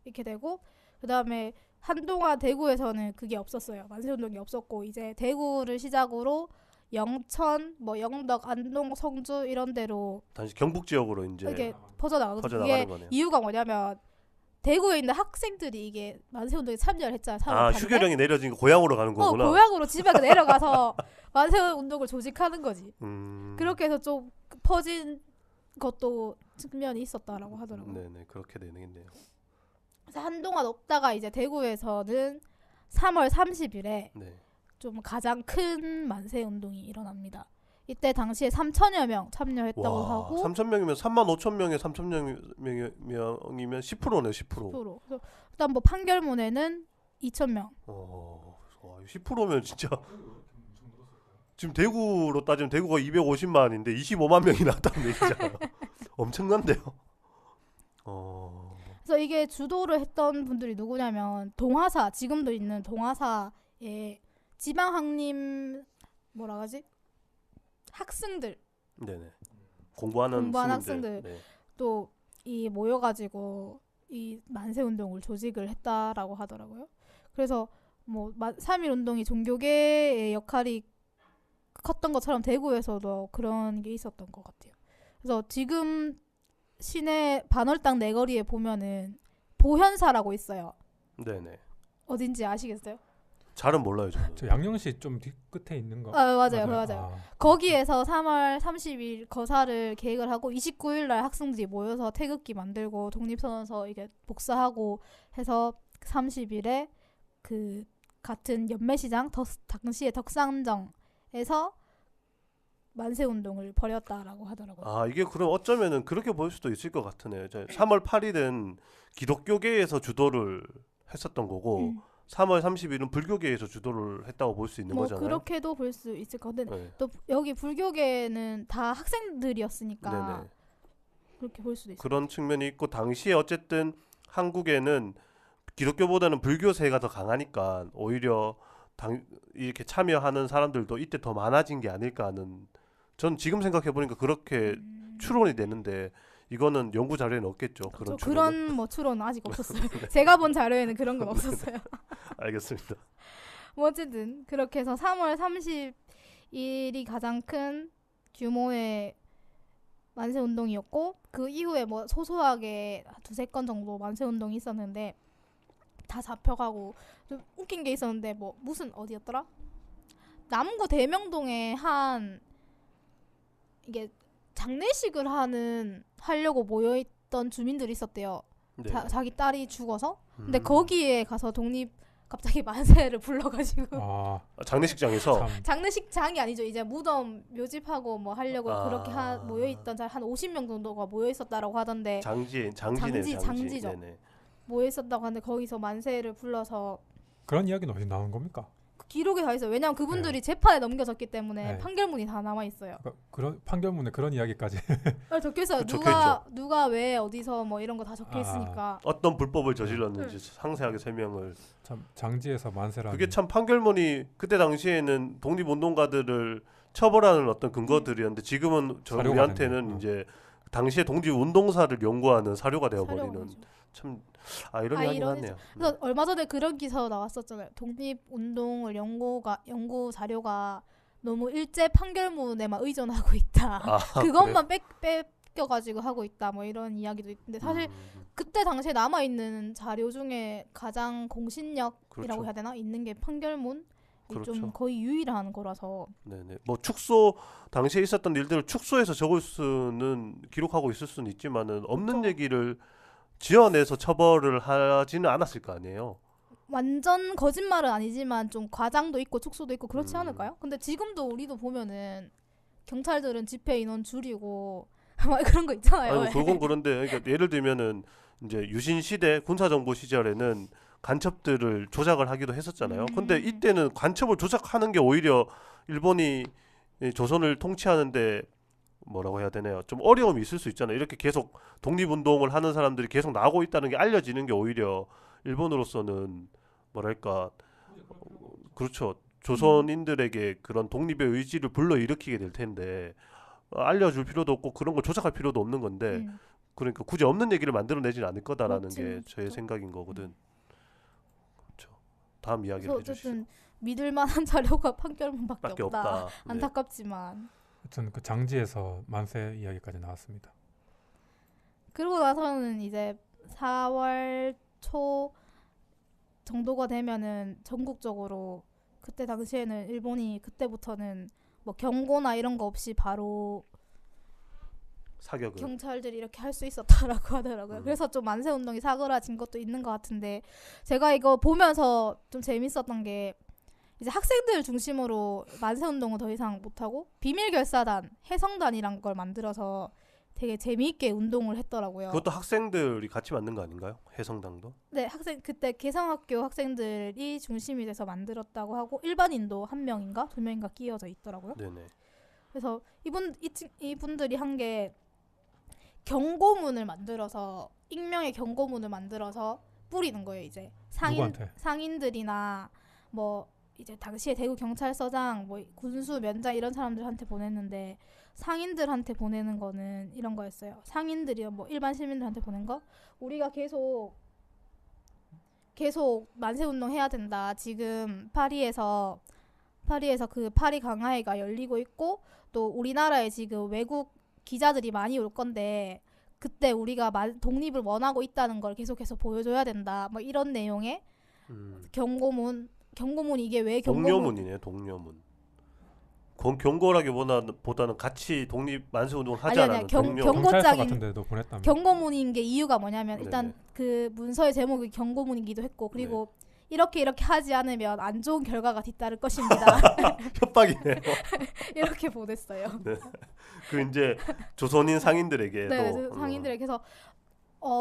S1: 이렇게 되고 그다음에 한동안 대구에서는 그게 없었어요. 만세 운동이 없었고 이제 대구를 시작으로 영천, 뭐 영덕, 안동, 성주 이런 데로
S3: 단지 경북 지역으로 이제
S1: 이렇게 퍼져나가고
S3: 퍼져나가는
S1: 이게
S3: 거네요.
S1: 이유가 뭐냐면 대구에 있는 학생들이 이게 만세 운동에 참여를 했잖아요. 3월 8일에.
S3: 휴교령이 내려진 거 고향으로 가는 거구나.
S1: 고향으로 집에 내려가서 만세 운동을 조직하는 거지. 그렇게 해서 좀 퍼진 것도 측면이 있었다라고 하더라고요.
S3: 네네, 그렇게 되겠네요.
S1: 그래서 한동안 없다가 이제 대구에서는 3월 30일에
S3: 네.
S1: 좀 가장 큰 만세 운동이 일어납니다. 이때 당시에 3천여 명 참여했다고
S3: 와,
S1: 하고
S3: 3천 명이면 3만 5천 명에 3천 명이면 10%네, 10%.
S1: 10%. 그래서 일단 뭐 판결문에는 2천 명.
S3: 10%면 진짜 지금 대구로 따지면 대구가 250만인데 25만 명이 나왔다는 얘기잖아요. 엄청난데요.
S1: 그래서 이게 주도를 했던 분들이 누구냐면 동아사, 지금도 있는 동아사의 지방 학림 뭐라 하지? 학생들
S3: 네네. 공부하는
S1: 학생들.
S3: 네.
S1: 또 이 모여가지고 이 만세 운동을 조직을 했다라고 하더라고요. 그래서 뭐 3.1 운동이 종교계의 역할이 컸던 것처럼 대구에서도 그런 게 있었던 것 같아요. 그래서 지금 시내 반월당 내거리에 보면은 보현사라고 있어요.
S3: 네네.
S1: 어딘지 아시겠어요?
S3: 잘은 몰라요 저는.
S2: 저 양령시 좀 뒤끝에 있는 거.
S1: 맞아요. 거기에서 3월 30일 거사를 계획을 하고 29일 날 학생들이 모여서 태극기 만들고 독립선언서 이게 복사하고 해서 30일에 그 같은 연매시장 당시의 덕산정에서 만세 운동을 벌였다라고 하더라고요.
S3: 이게 그럼 어쩌면은 그렇게 보일 수도 있을 것 같으네요. 3월 8일은 기독교계에서 주도를 했었던 거고 3월 30일은 불교계에서 주도를 했다고 볼 수 있는
S1: 뭐
S3: 거잖아요.
S1: 그렇게도 볼 수 있을 것 같은데
S3: 네.
S1: 또 여기 불교계는 다 학생들이었으니까
S3: 네네.
S1: 그렇게 볼 수도 있어요.
S3: 그런 측면이 있고 당시에 어쨌든 한국에는 기독교보다는 불교세가 더 강하니까 오히려 이렇게 참여하는 사람들도 이때 더 많아진 게 아닐까 하는, 전 지금 생각해 보니까 그렇게 추론이 되는데 이거는 연구 자료에는 없겠죠. 그런 추론은.
S1: 그런 뭐 추론은 아직 없었어요. 제가 본 자료에는 그런 건 없었어요.
S3: 알겠습니다.
S1: 뭐 어쨌든 그렇게 해서 3월 30일이 가장 큰 규모의 만세 운동이었고 그 이후에 뭐 소소하게 두세 건 정도 만세 운동이 있었는데 다 잡혀가고 좀 웃긴 게 있었는데 뭐 무슨 어디였더라? 남구 대명동에 한 이게 장례식을 하려고 모여있던 주민들이 있었대요.
S3: 네.
S1: 자기 딸이 죽어서. 근데 거기에 가서 갑자기 만세를 불러가지고
S3: 장례식장에서
S1: 장례식장이 아니죠. 이제 무덤 묘집하고 뭐 하려고 그렇게 모여있던 한 50명 정도가 모여있었다라고 하던데 장지죠.
S3: 네네.
S1: 모여있었다고 하는데 거기서 만세를 불러서
S2: 그런 이야기는 어디 나온 겁니까?
S1: 기록에 다 있어요. 왜냐면 그분들이 재판에 넘겨졌기 때문에
S2: 네.
S1: 판결문이 다 남아있어요.
S2: 그런 판결문에 그런 이야기까지.
S1: 적혀있어요. 누가 왜 어디서 뭐 이런 거 다 적혀있으니까.
S3: 어떤 불법을 저질렀는지 상세하게 설명을.
S2: 참 장지에서 만세라는.
S3: 그게 참 판결문이 그때 당시에는 독립운동가들을 처벌하는 어떤 근거들이었는데 지금은 우리한테는 이제 당시에 독립운동사를 연구하는 사료가 되어버리는. 참 아이러니하긴 하네요.
S1: 그래서 얼마 전에 그런 기사 나왔었잖아요. 독립운동을 연구 자료가 너무 일제 판결문에만 의존하고 있다. 그것만 뺏겨가지고 하고 있다. 뭐 이런 이야기도 있는데 사실 그때 당시에 남아 있는 자료 중에 가장 공신력이라고 해야 되나 있는 게 판결문. 좀 거의 유일한 거라서.
S3: 네네. 뭐 축소 당시에 있었던 일들을 축소해서 기록하고 있을 수는 있지만은 없는 얘기를 지어내서 처벌을 하지는 않았을 거 아니에요.
S1: 완전 거짓말은 아니지만 좀 과장도 있고 축소도 있고 그렇지 않을까요? 근데 지금도 우리도 보면은 경찰들은 집회 인원 줄이고 막 그런 거 있잖아요.
S3: 그건 그런데 그러니까 예를 들면은 이제 유신 시대 군사 정부 시절에는 간첩들을 조작을 하기도 했었잖아요. 근데 이때는 간첩을 조작하는 게 오히려 일본이 조선을 통치하는데 뭐라고 해야 되나요? 좀 어려움이 있을 수 있잖아요. 이렇게 계속 독립운동을 하는 사람들이 계속 나오고 있다는 게 알려지는 게 오히려 일본으로서는 뭐랄까 그렇죠. 조선인들에게 그런 독립의 의지를 불러일으키게 될 텐데 알려줄 필요도 없고 그런 걸 조작할 필요도 없는 건데 그러니까 굳이 없는 얘기를 만들어내지는 않을 거다라는 게 저의 생각인 거거든. 그렇죠. 다음 이야기를 해주시죠.
S1: 어쨌든 믿을 만한 자료가 판결문밖에 없다.
S3: 네.
S1: 안타깝지만.
S2: 하여튼 그 장지에서 만세 이야기까지 나왔습니다.
S1: 그러고 나서는 이제 4월 초 정도가 되면은 전국적으로 그때 당시에는 일본이 그때부터는 뭐 경고나 이런 거 없이 바로
S3: 사격을.
S1: 경찰들이 이렇게 할 수 있었다라고 하더라고요.
S3: 음.
S1: 그래서 좀 만세 운동이 사그라진 것도 있는 것 같은데 제가 이거 보면서 좀 재밌었던 게 이제 학생들 중심으로 만세 운동은 더 이상 못하고 비밀 결사단, 해성단이란 걸 만들어서 되게 재미있게 운동을 했더라고요.
S3: 그것도 학생들이 같이 만든 거 아닌가요? 해성당도?
S1: 네, 그때 개성학교 학생들이 중심이 돼서 만들었다고 하고 일반인도 한 명인가 두 명인가 끼어져 있더라고요.
S3: 네네.
S1: 그래서 이분들이 한 게 경고문을 만들어서 익명의 경고문을 만들어서 뿌리는 거예요. 이제
S2: 누구한테?
S1: 상인들이나 뭐 이제 당시에 대구 경찰서장, 뭐 군수 면장 이런 사람들한테 보냈는데 상인들한테 보내는 거는 이런 거였어요. 상인들이 뭐 일반 시민들한테 보낸 거 우리가 계속 만세 운동 해야 된다. 지금 파리에서 그 파리 강화회가 열리고 있고 또 우리나라에 지금 외국 기자들이 많이 올 건데 그때 우리가 독립을 원하고 있다는 걸 계속해서 보여줘야 된다. 뭐 이런 내용의 경고문 이게 왜
S3: 동료문이네요. 동료문. 경고라기보다는 같이 독립 만세 운동을 하지
S1: 아니,
S3: 않았는
S1: 경고-
S3: 동료.
S2: 경찰서
S1: 경고장인-
S2: 같은 데도 보냈다며.
S1: 경고문인 게 이유가 뭐냐면 일단
S3: 네네.
S1: 그 문서의 제목이 경고문이기도 했고 그리고 이렇게 하지 않으면 안 좋은 결과가 뒤따를 것입니다.
S3: 협박이네요.
S1: 이렇게 보냈어요.
S3: 그 이제 조선인 상인들에게도
S1: 네, 상인들에게서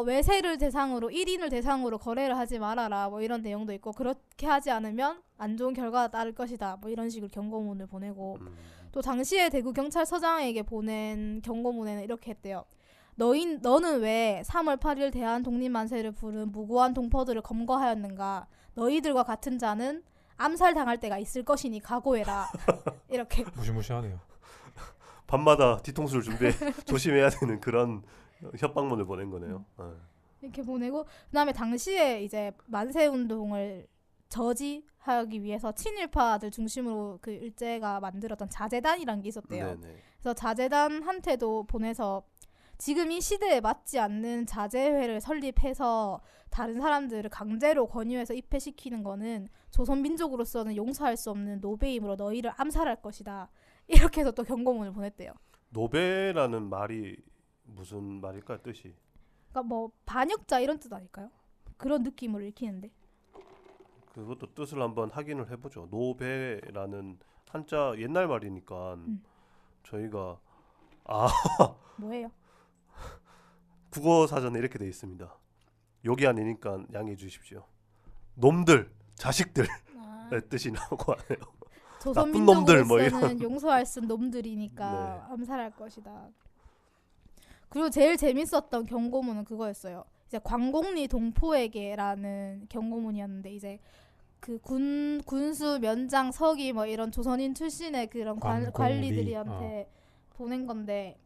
S1: 외세를 대상으로 1인을 대상으로 거래를 하지 말아라 뭐 이런 내용도 있고 그렇게 하지 않으면 안 좋은 결과가 따를 것이다 뭐 이런 식으로 경고문을 보내고 또 당시에 대구 경찰서장에게 보낸 경고문에는 이렇게 했대요. 너는 왜 3월 8일 대한 독립만세를 부른 무고한 동포들을 검거하였는가? 너희들과 같은 자는 암살당할 때가 있을 것이니 각오해라. 이렇게
S2: 무시무시하네요.
S3: 밤마다 뒤통수를 조심해야 되는 그런 협박문을 보낸 거네요.
S1: 이렇게 보내고 그다음에 당시에 이제 만세 운동을 저지하기 위해서 친일파들 중심으로 그 일제가 만들었던 자재단이라는 게 있었대요.
S3: 네네.
S1: 그래서 자재단한테도 보내서 지금 이 시대에 맞지 않는 자재회를 설립해서 다른 사람들을 강제로 권유해서 입회시키는 거는 조선 민족으로서는 용서할 수 없는 노베임으로 너희를 암살할 것이다. 이렇게 해서 또 경고문을 보냈대요.
S3: 노베라는 말이 무슨 말일까요? 뜻이?
S1: 그러니까 뭐 반역자 이런 뜻 아닐까요? 그런 느낌으로 읽히는데.
S3: 그것도 뜻을 한번 확인을 해보죠. 노베라는 한자 옛날 말이니까 저희가
S1: 뭐예요?
S3: 국어 사전에 이렇게 돼 있습니다. 욕이 아니니까 양해해 주십시오. 놈들, 자식들의 뜻이 나오고 하네요.
S1: 조선
S3: 나쁜 놈들 뭐
S1: 민족으로서는 용서할 수 없는 놈들이니까
S3: 네.
S1: 암살할 것이다. 그리고 제일 재밌었던 경고문은 그거였어요. 이제 광곡리 동포에게라는 경고문이었는데 이제 그 군수 면장 서기 뭐 이런 조선인 출신의 그런
S2: 광곡리.
S1: 관리들한테 보낸 건데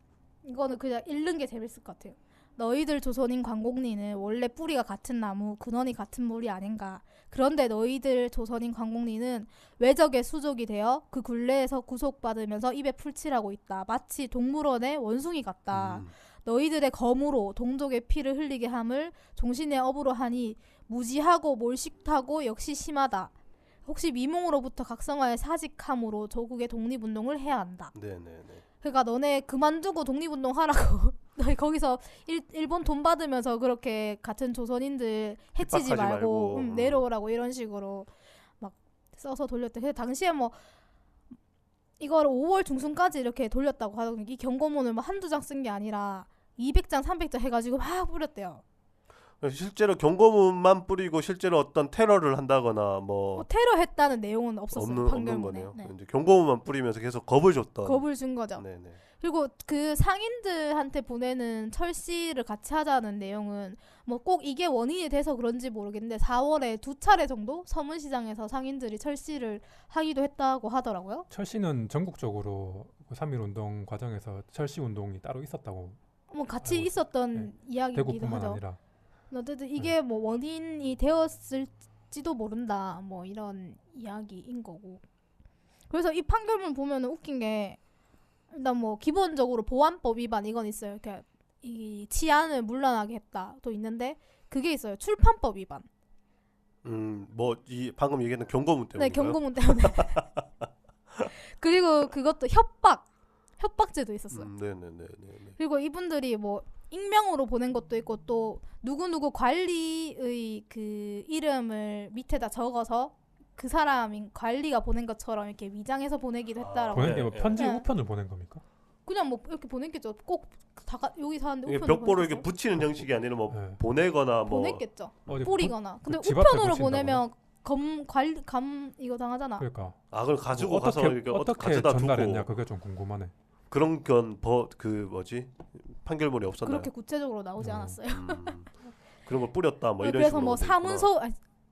S1: 이거는 그냥 읽는 게 재밌을 것 같아요. 너희들 조선인 광곡리는 원래 뿌리가 같은 나무, 근원이 같은 물이 아닌가. 그런데 너희들 조선인 광곡리는 외적의 수족이 되어 그 굴레에서 구속받으면서 입에 풀칠하고 있다. 마치 동물원의 원숭이 같다. 너희들의 검으로 동족의 피를 흘리게 함을 종신의 업으로 하니 무지하고 몰식하고 역시 심하다. 혹시 미몽으로부터 각성하여 사직함으로 조국의 독립운동을 해야 한다.
S3: 네네네.
S1: 그러니까 너네 그만두고 독립운동 하라고. 너희 거기서 일본 돈 받으면서 그렇게 같은 조선인들 해치지
S3: 핍박하지
S1: 말고
S3: 말고.
S1: 내려오라고 이런 식으로 막 써서 돌렸대. 근데 당시에 뭐 이걸 5월 중순까지 이렇게 돌렸다고 하더니 이 경고문을 뭐 한두 장 쓴 게 아니라 200장, 300장 해가지고 막 뿌렸대요.
S3: 실제로 경고문만 뿌리고 실제로 어떤 테러를 한다거나 뭐
S1: 테러했다는 내용은 없었어요.
S3: 없는
S1: 판결문에.
S3: 거네요.
S1: 네.
S3: 이제 경고문만 뿌리면서 계속 겁을 줬던.
S1: 겁을 준 거죠.
S3: 네네.
S1: 그리고 그 상인들한테 보내는 철시를 같이 하자는 내용은 뭐 꼭 이게 원인이 돼서 그런지 모르겠는데 4월에 2차례 정도 서문시장에서 상인들이 철시를 하기도 했다고 하더라고요.
S2: 철시는 전국적으로 3.1운동 과정에서 철시 운동이 따로 있었다고.
S1: 뭐 같이
S2: 알고
S1: 있었던
S2: 네.
S1: 이야기이기도
S2: 대구뿐만
S1: 하죠.
S2: 아니라.
S1: 어쨌든 이게 뭐 원인이 되었을지도 모른다. 뭐 이런 이야기인 거고. 그래서 이 판결문 보면은 웃긴 게 일단 뭐 기본적으로 보안법 위반 이건 있어요. 그러니까 이 치안을 문란하게 했다. 또 있는데 그게 있어요. 출판법 위반.
S3: 뭐 이 방금 얘기했던 경고문 때문에.
S1: 네, 경고문 때문에. 그리고 그것도 협박. 협박죄도 있었어요.
S3: 네네네.
S1: 그리고 이분들이 뭐 익명으로 보낸 것도 있고 또 누구누구 관리의 그 이름을 밑에다 적어서 그 사람인 관리가 보낸 것처럼 이렇게 위장해서 보내기도 했다라고.
S2: 보낸 게 뭐
S3: 네,
S2: 편지
S1: 네.
S2: 우편을 보낸 겁니까?
S1: 그냥 뭐 이렇게 보냈겠죠. 꼭 여기 사는데
S3: 이게
S1: 우편으로
S3: 벽보로
S1: 보냈겠어요?
S3: 이렇게 붙이는 형식이 아니라 뭐
S2: 네.
S3: 보내거나 뭐
S1: 보냈겠죠.
S2: 어디
S1: 뿌리거나. 근데
S2: 집 앞에
S1: 우편으로
S2: 붙인다거나?
S1: 보내면 감 이거 당하잖아.
S2: 그러니까
S3: 그걸 가지고
S2: 뭐
S3: 가서 이렇게
S2: 어떻게
S3: 가져다
S2: 전달했냐
S3: 두고
S2: 그게 좀 궁금하네.
S3: 그런 건그 뭐지 판결문이 없었나요?
S1: 그렇게 구체적으로 나오지 않았어요.
S3: 그런 걸 뿌렸다 뭐 이런
S1: 그래서
S3: 식으로
S1: 뭐
S3: 돼 있구나.
S1: 사문서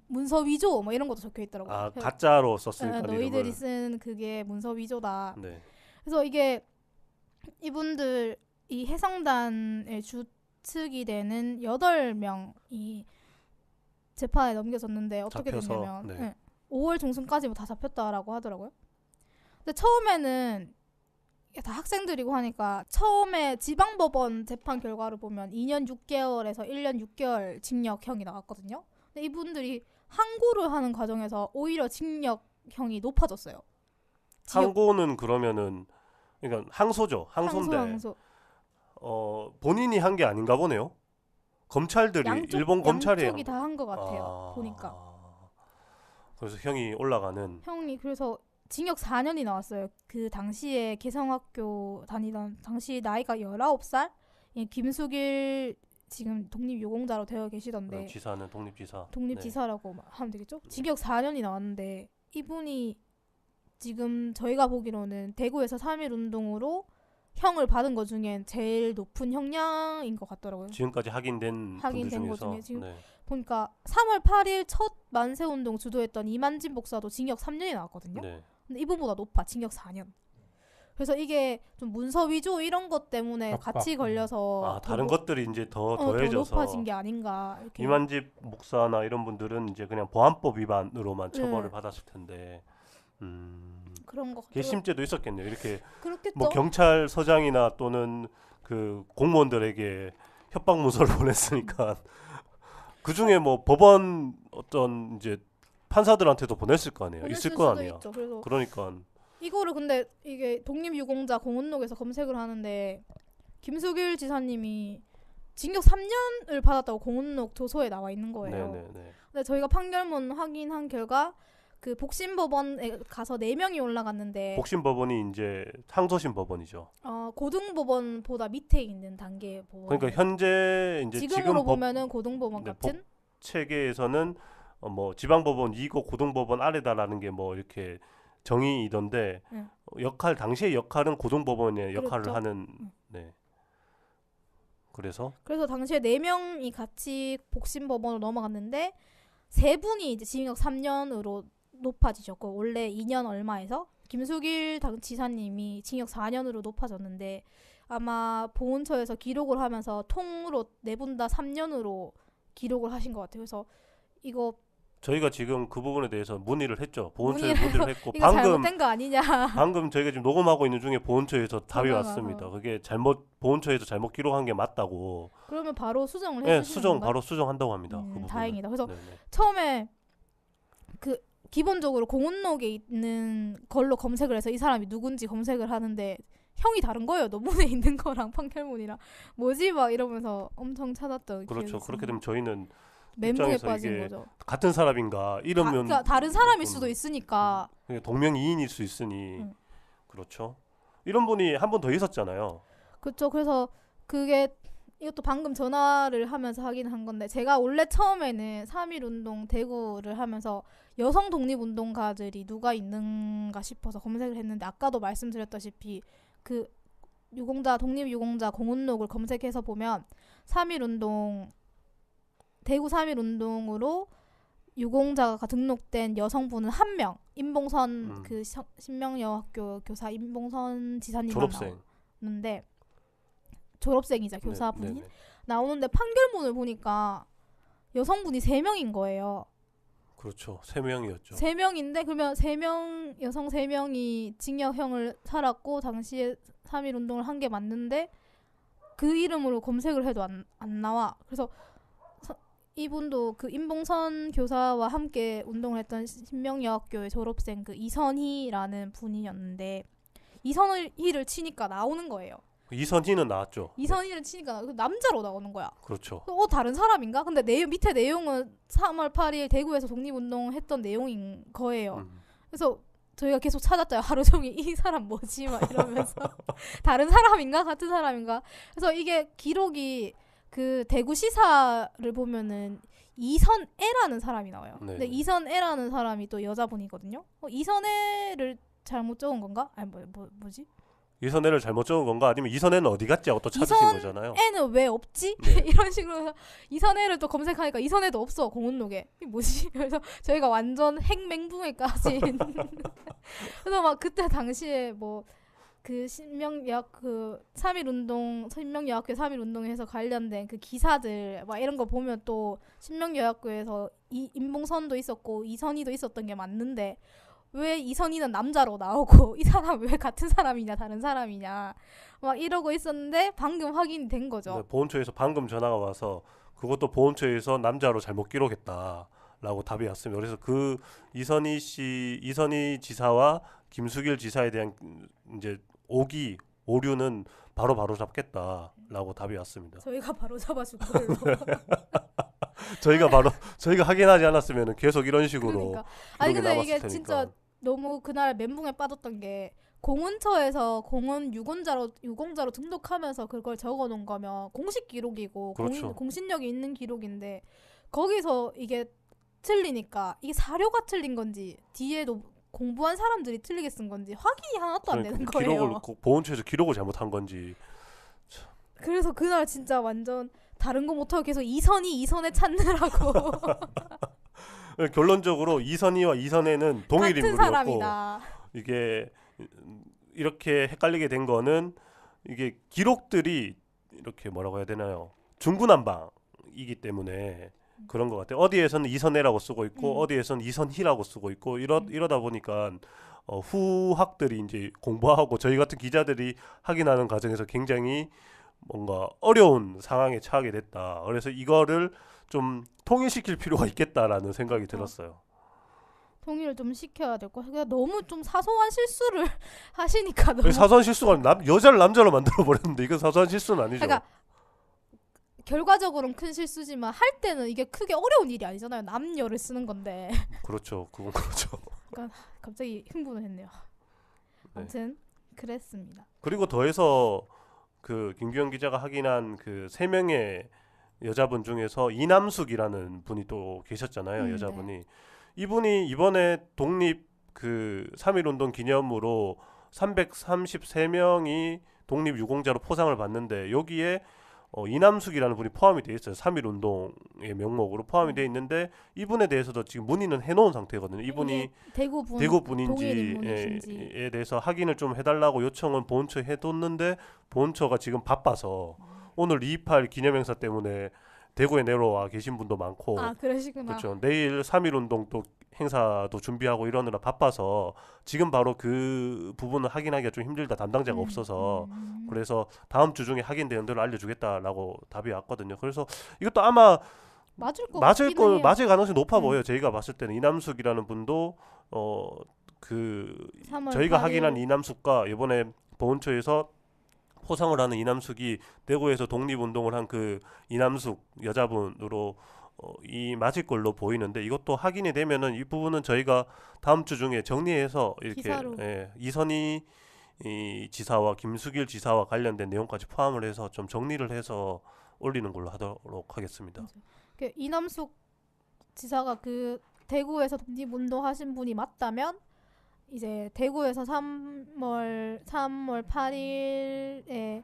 S1: 문서 위조 뭐 이런 것도 적혀 있더라고요.
S3: 아 가짜로 썼으니까
S1: 너희들이
S3: 이름을.
S1: 쓴 그게 문서 위조다.
S3: 네.
S1: 그래서 이게 이분들 이 해성단의 주축이 되는 8명이 재판에 넘겨졌는데 어떻게
S3: 잡혀서,
S1: 됐냐면
S3: 네.
S1: 5월 중순까지 뭐 다 잡혔다라고 하더라고요. 근데 처음에는 이게 다 학생들이고 하니까 처음에 지방법원 재판 결과를 보면 2년 6개월에서 1년 6개월 징역형이 나왔거든요. 근데 이분들이 항고를 하는 과정에서 오히려 징역형이 높아졌어요.
S3: 항고는 그러면은 그러니까 항소죠. 항소인데
S1: 항소.
S3: 본인이 한 게 아닌가 보네요. 검찰들이 일본 검찰이
S1: 양쪽이 다 한 것 같아요. 보니까
S3: 그래서 형이 올라가는
S1: 형이 그래서 징역 4년이 나왔어요. 그 당시에 개성학교 다니던 당시 나이가 19살 김숙일 지금 독립유공자로 되어 계시던데
S3: 지사는 독립지사.
S1: 독립지사라고 하면 되겠죠? 징역 4년이 나왔는데 이분이 지금 저희가 보기로는 대구에서 3.1 운동으로 형을 받은 것 중엔 제일 높은 형량인 것 같더라고요.
S3: 지금까지 확인된 분들
S1: 것
S3: 중에서
S1: 중에 지금
S3: 네.
S1: 보니까 3월 8일 첫 만세운동 주도했던 이만진 목사도 징역 3년이 나왔거든요.
S3: 네.
S1: 근데 이분보다 높아. 징역 4년. 그래서 이게 좀 문서 위조 이런 것 때문에
S2: 협박.
S1: 같이 걸려서
S3: 다른 것들이 이제 더
S1: 더
S3: 더해져서
S1: 높아진 게 아닌가. 이렇게.
S3: 이만집 목사나 이런 분들은 이제 그냥 보안법 위반으로만 처벌을
S1: 네.
S3: 받았을 텐데
S1: 그런 거
S3: 괘씸죄도 있었겠네요. 이렇게
S1: 그렇겠죠.
S3: 뭐 경찰서장이나 또는 그 공무원들에게 협박 문서를 보냈으니까 그 중에 뭐 법원 어떤 이제 판사들한테도 보냈을 거 아니에요. 있을 거
S1: 수도
S3: 아니야.
S1: 있죠. 그래서
S3: 그러니까
S1: 이거를 근데 이게 독립유공자 공원록에서 검색을 하는데 김숙일 지사님이 징역 3년을 받았다고 공원록 도서에 나와 있는 거예요.
S3: 네네네.
S1: 근데 저희가 판결문 확인한 결과 그 복심법원에 가서 4명이 올라갔는데
S3: 복심법원이 이제 항소심 법원이죠.
S1: 고등법원보다 밑에 있는 단계의 법원.
S3: 그러니까 현재 이제
S1: 지금으로
S3: 지금 법
S1: 보면은 고등법원
S3: 네,
S1: 같은
S3: 체계에서는 뭐 지방법원 2고 고등법원 아래다라는 게 뭐 이렇게 정의이던데
S1: 응.
S3: 당시의 역할은 고등법원의 역할을
S1: 그렇죠.
S3: 하는
S1: 응.
S3: 네. 그래서
S1: 당시에 4명이 같이 복심법원으로 넘어갔는데 3분이 이제 징역 3년으로 높아지셨고 원래 2년 얼마에서 김숙일 지사님이 징역 4년으로 높아졌는데 아마 보훈처에서 기록을 하면서 통으로 4분 다 3년으로 기록을 하신 것 같아요. 그래서 이거
S3: 저희가 지금 그 부분에 대해서 문의를 했죠. 보훈처에
S1: 문의를
S3: 문의를 했고
S1: 이거 잘못된 거 아니냐.
S3: 방금 저희가 지금 녹음하고 있는 중에 보훈처에서 답이
S1: 전화가
S3: 왔습니다.
S1: 와서.
S3: 그게 보훈처에서 잘못 기록한 게 맞다고.
S1: 그러면 바로 수정을
S3: 네,
S1: 해주시는 건가요?
S3: 바로 수정한다고 합니다. 그 부분은.
S1: 다행이다. 그래서
S3: 네네.
S1: 처음에 그 기본적으로 공원록에 있는 걸로 검색을 해서 이 사람이 누군지 검색을 하는데 형이 다른 거예요. 논문에 있는 거랑 판결문이랑 뭐지 막 이러면서 엄청 찾았던 기억이
S3: 그렇죠.
S1: 있습니다.
S3: 그렇게 되면 저희는
S1: 멘붕에
S3: 입장에서
S1: 빠진
S3: 이게
S1: 거죠.
S3: 같은 사람인가 이러면
S1: 그러니까 다른 사람일
S3: 좀
S1: 수도 있으니까.
S3: 동명이인일 수 있으니
S1: 응.
S3: 그렇죠. 이런 분이 한 분 더 있었잖아요.
S1: 그렇죠. 그래서 그게 이것도 방금 전화를 하면서 확인한 건데 제가 원래 처음에는 3.1 운동 대구를 하면서 여성 독립운동가들이 누가 있는가 싶어서 검색을 했는데 아까도 말씀드렸다시피 그 독립유공자 공원록을 검색해서 보면 3.1 운동 대구 3.1 운동으로 유공자가 등록된 여성분은 1명 임봉선 그 신명여학교 교사 임봉선 지사님만
S3: 졸업생.
S1: 나오는데 졸업생이자 교사분이
S3: 네, 네, 네.
S1: 나오는데 판결문을 보니까 여성분이 3명인 거예요.
S3: 그렇죠. 3명이었죠.
S1: 3명인데 그러면 3명 여성 3명이 징역형을 살았고 당시에 3.1 운동을 한 게 맞는데 그 이름으로 검색을 해도 안 나와. 그래서 이분도 그 임봉선 교사와 함께 운동을 했던 신명여학교의 졸업생 그 이선희라는 분이었는데 이선희를 치니까 나오는 거예요.
S3: 이선희는 나왔죠.
S1: 이선희를 치니까 남자로 나오는 거야.
S3: 그렇죠.
S1: 다른 사람인가? 근데 밑에 내용은 3월 8일 대구에서 독립운동 했던 내용인 거예요. 그래서 저희가 계속 찾았죠. 하루 종일 이 사람 뭐지? 막 이러면서 다른 사람인가? 같은 사람인가? 그래서 이게 기록이 그 대구 시사를 보면은 이선애라는 사람이 나와요.
S3: 네.
S1: 근데 이선애라는 사람이 또 여자분이거든요. 이선애를 잘못 적은 건가? 아니 뭐지?
S3: 이선애를 잘못 적은 건가? 아니면 이선애는 어디 갔지? 하고 또 찾으신 거잖아요.
S1: 애는 왜 없지?
S3: 네.
S1: 이런 식으로 해서 이선애를 또 검색하니까 이선애도 없어 공원록에. 이게 뭐지? 그래서 저희가 완전 핵맹붕에 까진. 그래서 막 그때 당시에 뭐 그 신명여학 그 3.1운동 신명여학교 3.1운동에서 관련된 그 기사들 막 이런 거 보면 또 신명여학교에서 임봉선도 있었고 이선희도 있었던 게 맞는데 왜 이선희는 남자로 나오고 이 사람 왜 같은 사람이냐 다른 사람이냐 막 이러고 있었는데 방금 확인이 된 거죠.
S3: 네, 보훈처에서 방금 전화가 와서 그것도 보훈처에서 남자로 잘못 기록했다라고 답이 왔습니다. 그래서 그 이선희 지사와 김수길 지사에 대한 이제 오류는 바로 잡겠다라고 답이 왔습니다.
S1: 저희가 바로 잡아준 걸로.
S3: 저희가 확인하지 않았으면 계속 이런 식으로
S1: 그러니까. 아니
S3: 기록이
S1: 근데
S3: 남았을
S1: 이게
S3: 테니까.
S1: 진짜 너무 그날 멘붕에 빠졌던 게 공원처에서 공원 유공자로 등록하면서 그걸 적어놓은 거면 공식 기록이고
S3: 그렇죠.
S1: 공신력이 있는 기록인데 거기서 이게 틀리니까 이게 사료가 틀린 건지 뒤에도 공부한 사람들이 틀리게 쓴 건지 확인이 하나도 안 되는 거예요.
S3: 보훈처에서 기록을 잘못한 건지.
S1: 그래서 그날 진짜 완전 다른 거 못하고 계속 이선애 찾느라고
S3: 결론적으로 이선희와 이선애는 동일
S1: 같은
S3: 인물이었고
S1: 사람이다.
S3: 이게 이렇게 헷갈리게 된 거는 이게 기록들이 이렇게 뭐라고 해야 되나요? 중구난방이기 때문에 그런 것 같아요. 어디에서는 이선애라고 쓰고 있고 어디에서는 이선희라고 쓰고 있고 이러다 보니까 후학들이 이제 공부하고 저희 같은 기자들이 확인하는 과정에서 굉장히 뭔가 어려운 상황에 처하게 됐다. 그래서 이거를 좀 통일시킬 필요가 있겠다라는 생각이 들었어요.
S1: 통일을 좀 시켜야 될 거. 그러니까 너무 좀 사소한 실수를 하시니까 너무.
S3: 사소한 실수가 여자를 남자로 만들어 버렸는데 이건 사소한 실수는 아니죠.
S1: 그러니까 결과적으로는 큰 실수지만 할 때는 이게 크게 어려운 일이 아니잖아요. 남녀를 쓰는 건데.
S3: 그렇죠. 그건 그렇죠.
S1: 갑자기 흥분을 했네요.
S3: 네.
S1: 아무튼 그랬습니다.
S3: 그리고 더해서 그 김규현 기자가 확인한 그 3명의 여자분 중에서 이남숙이라는 분이 또 계셨잖아요. 여자분이.
S1: 네.
S3: 이분이 이번에 독립 그 3.1운동 기념으로 333명이 독립 유공자로 포상을 받는데 여기에 이남숙이라는 분이 포함이 돼 있어요. 3.1운동의 명목으로 포함이 돼 있는데 이분에 대해서도 지금 문의는 해놓은 상태거든요. 이분이 대구 분인지에 대해서 확인을 좀 해달라고 요청은 보훈처에 해뒀는데 보훈처가 지금 바빠서 오늘 2.28 기념행사 때문에 대구에 내려와 계신 분도 많고
S1: 그러시구나.
S3: 그렇죠. 내일 3.1운동 또 행사도 준비하고 이러느라 바빠서 지금 바로 그 부분을 확인하기가 좀 힘들다. 담당자가 없어서 그래서 다음 주 중에 확인되는 대로 알려주겠다라고 답이 왔거든요. 그래서 이것도 아마 맞을 가능성이 높아 보여요. 저희가 봤을 때는 이남숙이라는 분도 저희가
S1: 8일.
S3: 확인한 이남숙과 이번에 보훈처에서 포상을 하는 이남숙이 대구에서 독립운동을 한 그 이남숙 여자분으로 이 맞을 걸로 보이는데 이것도 확인이 되면은 이 부분은 저희가 다음 주 중에 정리해서 이렇게 이선희 지사와 김수길 지사와 관련된 내용까지 포함을 해서 좀 정리를 해서 올리는 걸로 하도록 하겠습니다.
S1: 그 이남숙 지사가 그 대구에서 독립운동 하신 분이 맞다면 이제 대구에서 3월 8일에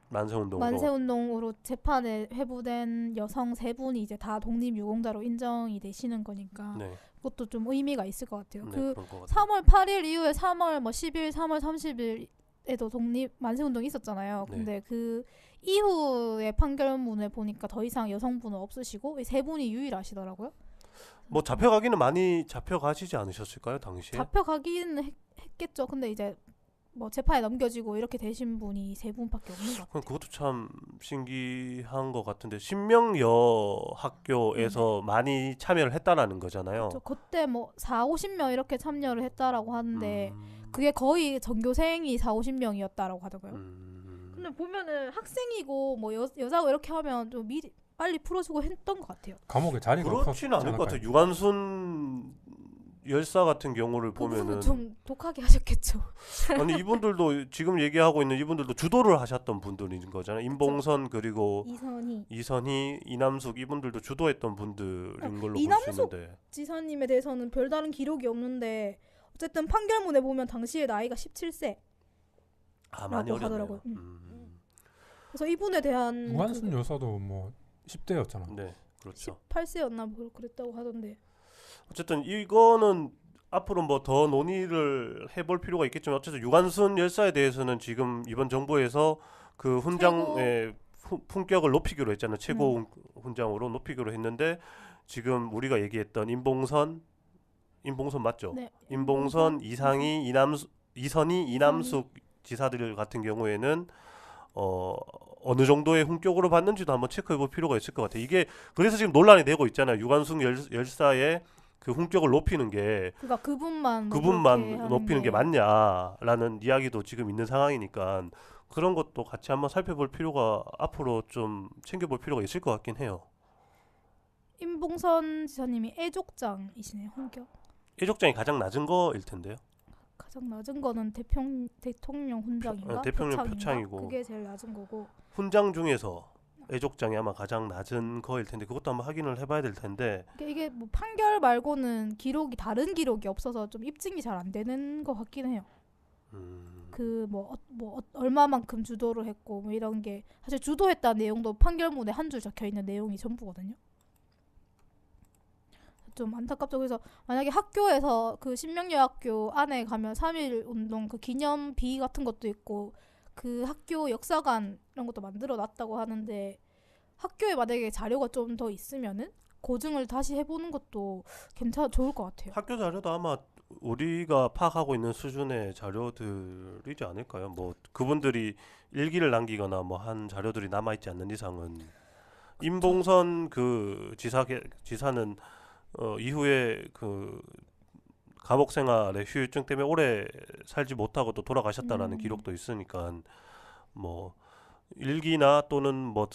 S1: 만세운동으로 재판에 회부된 여성 3분이 이제 다 독립유공자로 인정이 되시는 거니까
S3: 네.
S1: 그것도 좀 의미가 있을 것 같아요.
S3: 네,
S1: 그
S3: 그런 것 같아요.
S1: 3월 8일 이후에 3월 10일, 3월 30일에도 독립 만세운동이 있었잖아요.
S3: 네.
S1: 근데 그 이후의 판결문을 보니까 더 이상 여성분은 없으시고 이 3분이 유일하시더라고요.
S3: 뭐 잡혀가기는 많이 잡혀가시지 않으셨을까요 당시에?
S1: 잡혀가기는 했겠죠. 근데 이제 뭐 재판에 넘겨지고 이렇게 되신 분이 3분밖에 없는 것 같아요.
S3: 그것도 참 신기한 것 같은데 신명여 학교에서 많이 참여를 했다라는 거잖아요.
S1: 그때 뭐 40-50명 이렇게 참여를 했다라고 하는데 그게 거의 전교생이 4, 50명이었다라고 하더라고요.
S3: 음.
S1: 근데 보면은 학생이고 뭐 여자고 이렇게 하면 좀 미리 빨리 풀어주고 했던 것 같아요.
S2: 감옥에 자리가
S3: 그렇지는
S2: 없었지
S3: 않을 것 같아요.
S2: 않을까요?
S3: 유관순 열사 같은 경우를
S1: 그분은
S3: 보면은
S1: 좀 독하게 하셨겠죠.
S3: 아니 이분들도 지금 얘기하고 있는 이분들도 주도를 하셨던 분들인 거잖아요. 임봉선 그리고 이선희, 이남숙 이분들도 주도했던 분들인 걸로 볼 수
S1: 이남숙
S3: 있는데
S1: 지사님에 대해서는 별다른 기록이 없는데 어쨌든 판결문에 보면 당시에 나이가 17세.
S3: 아 많이
S1: 라고
S3: 어렸네요.
S1: 하더라고요. 그래서 이분에 대한
S2: 무한순 여사도 뭐 10대였잖아.
S3: 네, 그렇죠.
S1: 18세였나 뭐 그랬다고 하던데.
S3: 어쨌든 이거는 앞으로 뭐 더 논의를 해볼 필요가 있겠지만 어쨌든 유관순 열사에 대해서는 지금 이번 정부에서 그 훈장의 품격을 높이기로 했잖아요. 최고 훈장으로 높이기로 했는데 지금 우리가 얘기했던 임봉선 맞죠?
S1: 네.
S3: 임봉선, 이상희, 이선희, 이남숙 지사들 같은 경우에는 어느 정도의 훈격으로 받는지도 한번 체크해볼 필요가 있을 것 같아요. 이게 그래서 지금 논란이 되고 있잖아요. 유관순 열사의 그 훈격을 높이는 게
S1: 그러니까 그분만
S3: 높이는 게 맞냐라는 이야기도 지금 있는 상황이니까 그런 것도 같이 한번 살펴볼 필요가 앞으로 좀 챙겨볼 필요가 있을 것 같긴 해요.
S1: 임봉선 지사님이 애족장이시네요. 훈격.
S3: 애족장이 가장 낮은 거일 텐데요.
S1: 가장 낮은 거는 대통령 훈장인가?
S3: 대통령 표창이고
S1: 그게 제일 낮은 거고.
S3: 훈장 중에서 애족장이 아마 가장 낮은 거일 텐데 그것도 한번 확인을 해봐야 될 텐데
S1: 이게 뭐 판결 말고는 다른 기록이 없어서 좀 입증이 잘 안 되는 것 같긴 해요. 그 얼마만큼 주도를 했고 뭐 이런 게 사실 주도했다는 내용도 판결문에 한 줄 적혀 있는 내용이 전부거든요. 좀 안타깝죠. 그래서 만약에 학교에서 그 신명여학교 안에 가면 3.1 운동 그 기념비 같은 것도 있고 그 학교 역사관 이런 것도 만들어 놨다고 하는데 학교에 만약에 자료가 좀 더 있으면은 고증을 다시 해보는 것도 좋을 것 같아요.
S3: 학교 자료도 아마 우리가 파악하고 있는 수준의 자료들이지 않을까요? 뭐 그분들이 일기를 남기거나 뭐 한 자료들이 남아 있지 않는 이상은 임봉선 그 지사는 이후에 그 감옥 생활의 후유증 때문에 오래 살지 못하고 또 돌아가셨다라는 기록도 있으니까 뭐 일기나 또는 뭐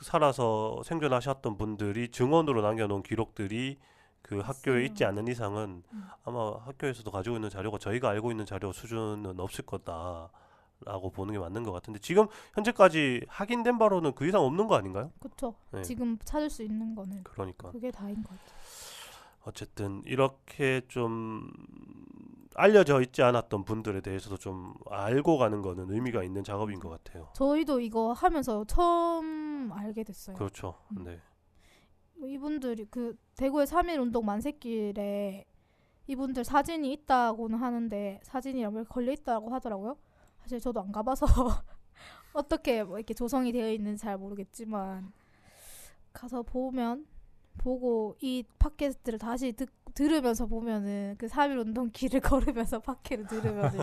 S3: 살아서 생존하셨던 분들이 증언으로 남겨놓은 기록들이 그 학교에 있지 않는 이상은 아마 학교에서도 가지고 있는 자료가 저희가 알고 있는 자료 수준은 없을 거다라고 보는 게 맞는 것 같은데 지금 현재까지 확인된 바로는 그 이상 없는 거 아닌가요?
S1: 그렇죠.
S3: 네.
S1: 지금 찾을 수 있는 거는
S3: 그러니까
S1: 그게 다인 것 같아요.
S3: 어쨌든 이렇게 좀 알려져 있지 않았던 분들에 대해서도 좀 알고 가는 거는 의미가 있는 작업인 것 같아요.
S1: 저희도 이거 하면서 처음 알게 됐어요.
S3: 그렇죠. 네.
S1: 이분들이 그 대구의 3.1 운동 만세길에 이분들 사진이 있다고는 하는데 사진이 왜 걸려 있다고 하더라고요. 사실 저도 안 가봐서 어떻게 뭐 이렇게 조성이 되어 있는지 잘 모르겠지만 가서 보고 이 팟캐스트를 다시 들으면서 보면은 그 3.1 운동 길을 걸으면서 팟캐를 들으면은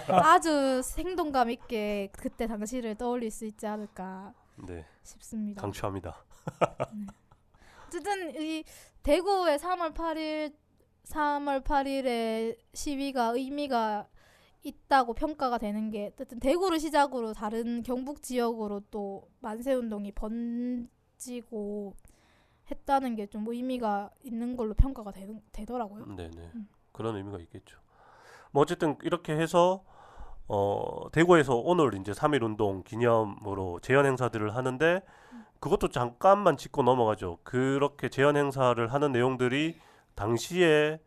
S1: 아주 생동감 있게 그때 당시를 떠올릴 수 있지 않을까
S3: 네.
S1: 싶습니다.
S3: 강추합니다.
S1: 네. 어쨌든 이 대구의 3월 8일의 시위가 의미가 있다고 평가가 되는 게 어쨌든 대구를 시작으로 다른 경북 지역으로 또 만세운동이 번지고 했다는 게 좀 의미가 있는 걸로 평가가 되더라고요.
S3: 네네. 그런 의미가 있겠죠. 뭐 어쨌든 이렇게 해서 대구에서 오늘 이제 3.1 운동 기념으로 재현 행사들을 하는데 그것도 잠깐만 짚고 넘어가죠. 그렇게 재현 행사를 하는 내용들이 당시에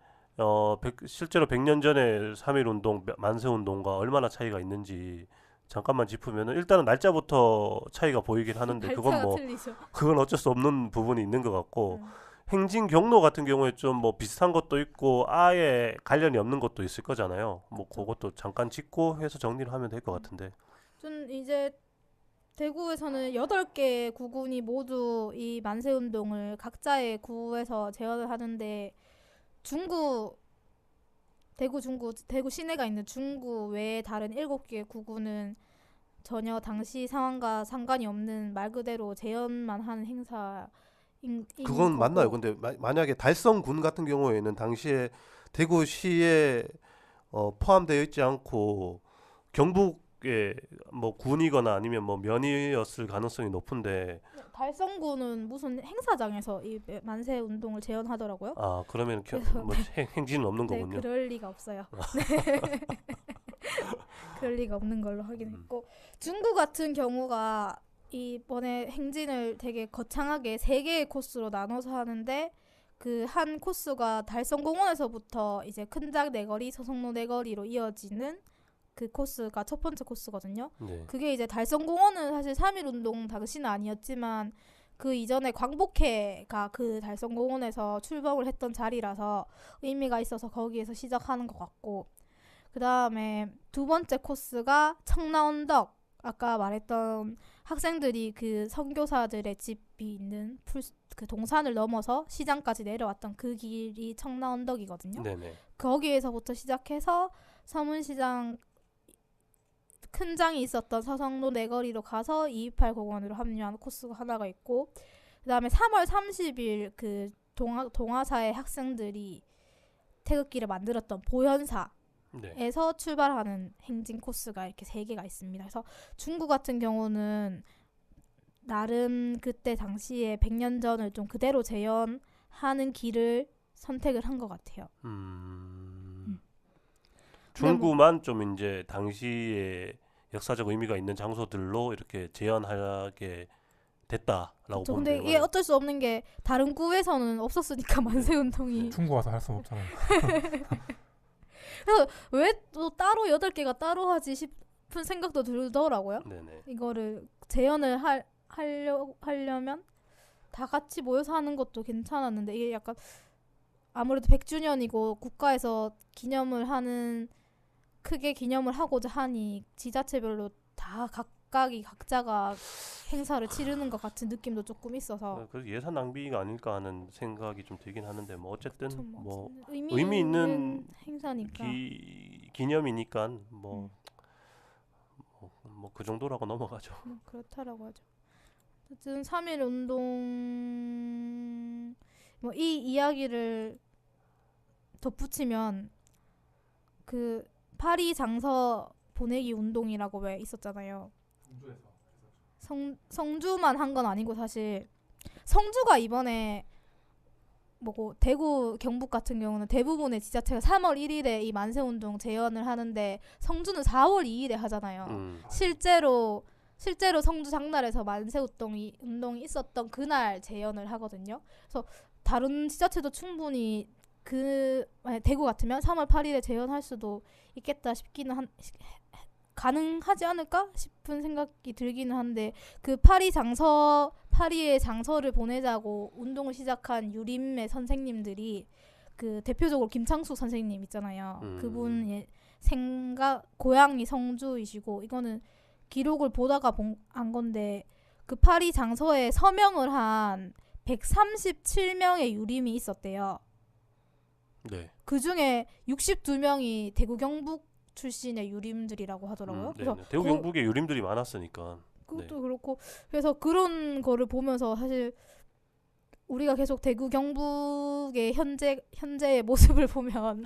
S3: 실제로 100년 전에 3.1 운동, 만세 운동과 얼마나 차이가 있는지 잠깐만 짚으면은 일단은 날짜부터 차이가 보이긴 하는데 그건 어쩔 수 없는 부분이 있는 것 같고 행진 경로 같은 경우에 좀 뭐 비슷한 것도 있고 아예 관련이 없는 것도 있을 거잖아요. 뭐 그것도 잠깐 짚고 해서 정리를 하면 될 것 같은데.
S1: 좀 이제 대구에서는 8개 구군이 모두 이 만세 운동을 각자의 구에서 재현을 하는데 대구 시내가 있는 중구 외에 다른 7개 구군은 전혀 당시 상황과 상관이 없는 말 그대로 재현만 하는 행사인
S3: 그건
S1: 거고.
S3: 맞나요? 근데 만약에 달성군 같은 경우에는 당시에 대구시의 포함되어 있지 않고 경북에 뭐 군이거나 아니면 뭐 면이었을 가능성이 높은데
S1: 달성군은 무슨 행사장에서 이 만세 운동을 재현하더라고요.
S3: 아 그러면
S1: 그래서
S3: 뭐 행진은 없는
S1: 네,
S3: 거군요.
S1: 그럴 리가 없어요. 그럴 리가 없는 걸로 확인했고 중구 같은 경우가 이번에 행진을 되게 거창하게 3개의 코스로 나눠서 하는데 그 한 코스가 달성공원에서부터 이제 큰장 내거리, 서성로 내거리로 이어지는 그 코스가 첫 번째 코스거든요.
S3: 네.
S1: 그게 이제 달성공원은 사실 3.1 운동 당시는 아니었지만 그 이전에 광복회가 그 달성공원에서 출범을 했던 자리라서 의미가 있어서 거기에서 시작하는 것 같고 그 다음에 두 번째 코스가 청라언덕 아까 말했던 학생들이 그 선교사들의 집이 있는 그 동산을 넘어서 시장까지 내려왔던 그 길이 청라언덕이거든요.
S3: 네네.
S1: 거기에서부터 시작해서 서문시장 큰 장이 있었던 서성로 내거리로 가서 228 공원으로 합류하는 코스가 하나가 있고 그 다음에 3월 30일 그 동아사의 학생들이 태극기를 만들었던 보현사
S3: 네.
S1: 에서 출발하는 행진 코스가 이렇게 3개가 있습니다. 그래서 중구 같은 경우는 나름 그때 당시에 100년 전을 좀 그대로 재현하는 길을 선택을 한 것 같아요.
S3: 중구만 좀 이제 당시에 역사적 의미가 있는 장소들로 이렇게 재현하게 됐다라고 보면
S1: 근데
S3: 되는
S1: 이게
S3: 거예요.
S1: 어쩔 수 없는 게 다른 구에서는 없었으니까 만세 운동이.
S2: 중구 와서 할 수는 없잖아요.
S1: 그래서 왜 또 따로 8개가 따로 하지 싶은 생각도 들더라고요.
S3: 네네.
S1: 이거를 재현을 하려면 다 같이 모여서 하는 것도 괜찮았는데 이게 약간 아무래도 100주년이고 국가에서 기념을 하는 크게 기념을 하고자 하니 지자체별로 다 각자가 행사를 치르는 것 같은 느낌도 조금 있어서
S3: 그래서 예산 낭비가 아닐까 하는 생각이 좀 들긴 하는데 뭐 어쨌든 뭐
S1: 의미 있는 행사니까
S3: 기념이니까 뭐 그 정도라고 넘어가죠.
S1: 그렇다라고 하죠. 어쨌든 3.1 운동 뭐 이 이야기를 덧붙이면 그 파리 장서 보내기 운동이라고 왜 있었잖아요. 성주만 한 건 아니고 사실 성주가 이번에 뭐고 대구 경북 같은 경우는 대부분의 지자체가 3월 1일에 이 만세 운동 재현을 하는데 성주는 4월 2일에 하잖아요. 실제로 성주 장날에서 만세 운동이 있었던 그날 재현을 하거든요. 그래서 다른 지자체도 충분히 만약 대구 같으면 3월 8일에 재현할 수도 있겠다 싶기는 가능하지 않을까 싶은 생각이 들기는 한데 그 파리의 장서를 보내자고 운동을 시작한 유림의 선생님들이 그 대표적으로 김창숙 선생님 있잖아요. 그분의 고향이 성주이시고 이거는 기록을 보다가 안 건데 그 파리 장서에 서명을 한 137명의 유림이 있었대요.
S3: 네.
S1: 그 중에 62명이 대구 경북 출신의 유림들이라고 하더라고요. 그래서
S3: 대구 경북에 유림들이 많았으니까.
S1: 그것도 그렇고 그래서 그런 거를 보면서 사실 우리가 계속 대구 경북의 현재의 모습을 보면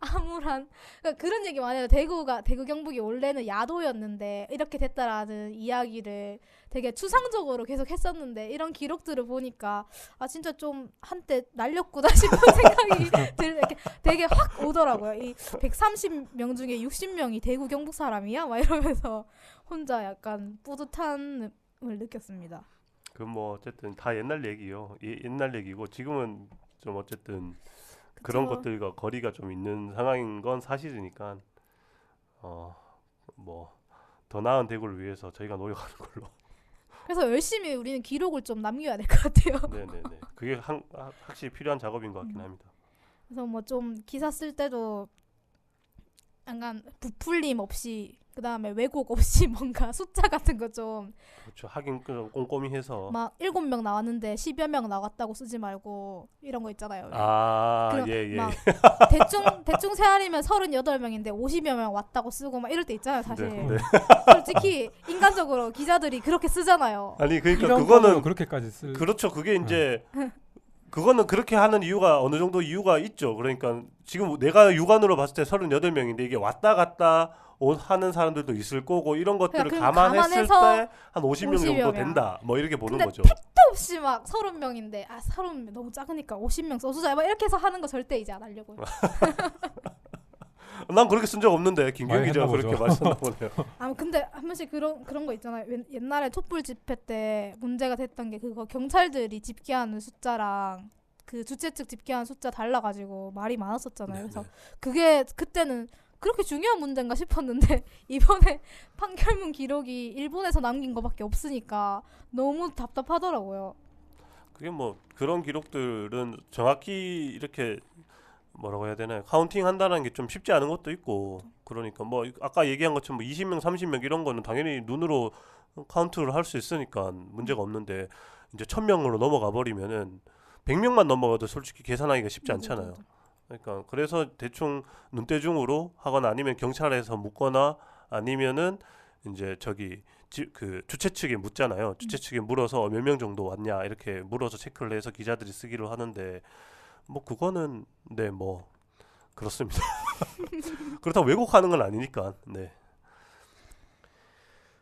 S1: 암울한 그러니까 그런 얘기 많이 해요. 대구 경북이 원래는 야도였는데 이렇게 됐다라는 이야기를 되게 추상적으로 계속 했었는데 이런 기록들을 보니까 아 진짜 좀 한때 날렸구나 싶은 생각이 이렇게 되게 확 오더라고요. 이 130명 중에 60명이 대구 경북 사람이야? 막 이러면서 혼자 약간 뿌듯함을 느꼈습니다.
S3: 그 뭐 어쨌든 다 옛날 얘기요. 옛날 얘기고 지금은 좀 어쨌든 그런 것들과 거리가 좀 있는 상황인 건 사실이니까 뭐 더 나은 대구를 위해서 저희가 노력하는 걸로.
S1: 그래서 열심히 우리는 기록을 좀 남겨야 될 것 같아요.
S3: 네네네. 그게 확실히 필요한 작업인 것 같긴 합니다.
S1: 그래서 뭐 좀 기사 쓸 때도 약간 부풀림 없이 그 다음에 왜곡 없이 뭔가 숫자 같은 거 좀
S3: 그렇죠. 하긴 꼼꼼히 해서
S1: 막 7명 나왔는데 10여 명 나왔다고 쓰지 말고 이런 거 있잖아요.
S3: 예.
S1: 막 대충 세알이면 38명인데 50여 명 왔다고 쓰고 막 이럴 때 있잖아요, 사실.
S3: 네.
S1: 솔직히 인간적으로 기자들이 그렇게 쓰잖아요.
S3: 아니 그러니까
S2: 이런
S3: 그거는
S2: 거는 그렇게까지 쓸
S3: 그렇죠. 그게 이제 그거는 그렇게 하는 이유가 어느 정도 이유가 있죠. 그러니까 지금 내가 육안으로 봤을 때 38명인데 이게 왔다 갔다 하는 사람들도 있을 거고 이런 것들을
S1: 그러니까
S3: 감안했을
S1: 감안해서
S3: 때 한 50명 정도
S1: 50여 명.
S3: 된다. 뭐 이렇게 보는
S1: 근데
S3: 거죠.
S1: 택도 없이 막 30명인데 30명 너무 작으니까 50명 써주자 막 이렇게 해서 하는 거 절대 이제 안 하려고요.
S3: 난 그렇게 쓴 적 없는데 김경
S2: 많이
S3: 기자가
S2: 했나
S3: 그렇게
S2: 보죠.
S3: 말씀나 보네요.
S1: 아 근데 한 번씩 그런 거 있잖아요. 옛날에 촛불 집회 때 문제가 됐던 게 그거 경찰들이 집계하는 숫자랑 그 주최 측 집계하는 숫자 달라가지고 말이 많았었잖아요. 그래서 그게 그때는 그렇게 중요한 문제인가 싶었는데 이번에 판결문 기록이 일본에서 남긴 거밖에 없으니까 너무 답답하더라고요.
S3: 그게 뭐 그런 기록들은 정확히 이렇게 뭐라고 해야 되나요? 카운팅 한다는 게 좀 쉽지 않은 것도 있고 그러니까 뭐 아까 얘기한 것처럼 뭐 20명, 30명 이런 거는 당연히 눈으로 카운트를 할 수 있으니까 문제가 없는데 이제 1000명으로 넘어가 버리면은 100명만 넘어가도 솔직히 계산하기가 쉽지 않잖아요. 그러니까 그래서 대충 눈대중으로 하거나 아니면 경찰에서 묻거나 아니면은 이제 그 주최 측에 묻잖아요. 주최 측에 물어서 몇 명 정도 왔냐 이렇게 물어서 체크를 해서 기자들이 쓰기로 하는데 뭐 그거는 네 뭐 그렇습니다. 그렇다고 왜곡하는 건 아니니까 네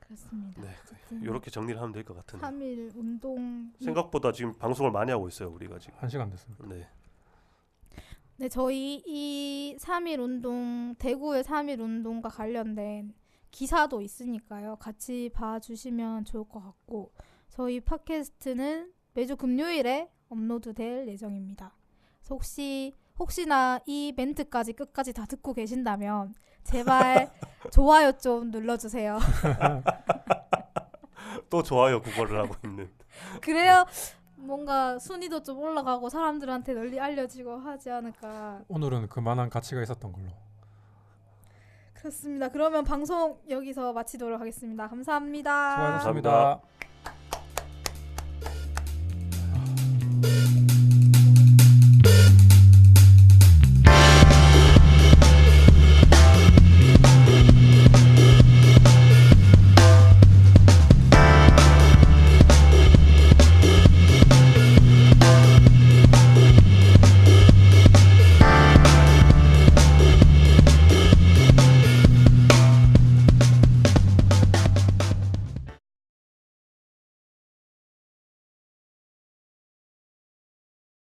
S1: 그렇습니다.
S3: 네. 이렇게 정리를 하면 될 것 같은데
S1: 3일 운동
S3: 생각보다 지금 방송을 많이 하고 있어요 우리가 지금.
S2: 1시간 됐습니다.
S3: 네.
S1: 네, 저희 이 3일 운동, 대구의 3일 운동과 관련된 기사도 있으니까요. 같이 봐주시면 좋을 것 같고 저희 팟캐스트는 매주 금요일에 업로드될 예정입니다. 그래서 혹시나 이 멘트까지 끝까지 다 듣고 계신다면 제발 좋아요 좀 눌러주세요.
S3: 또 좋아요 그거를 하고 있는.
S1: 그래야 뭔가 순위도 좀 올라가고 사람들한테 널리 알려지고 하지 않을까.
S2: 오늘은 그만한 가치가 있었던 걸로.
S1: 그렇습니다. 그러면 방송 여기서 마치도록 하겠습니다. 감사합니다.
S2: 수고하셨습니다.
S3: 감사합니다.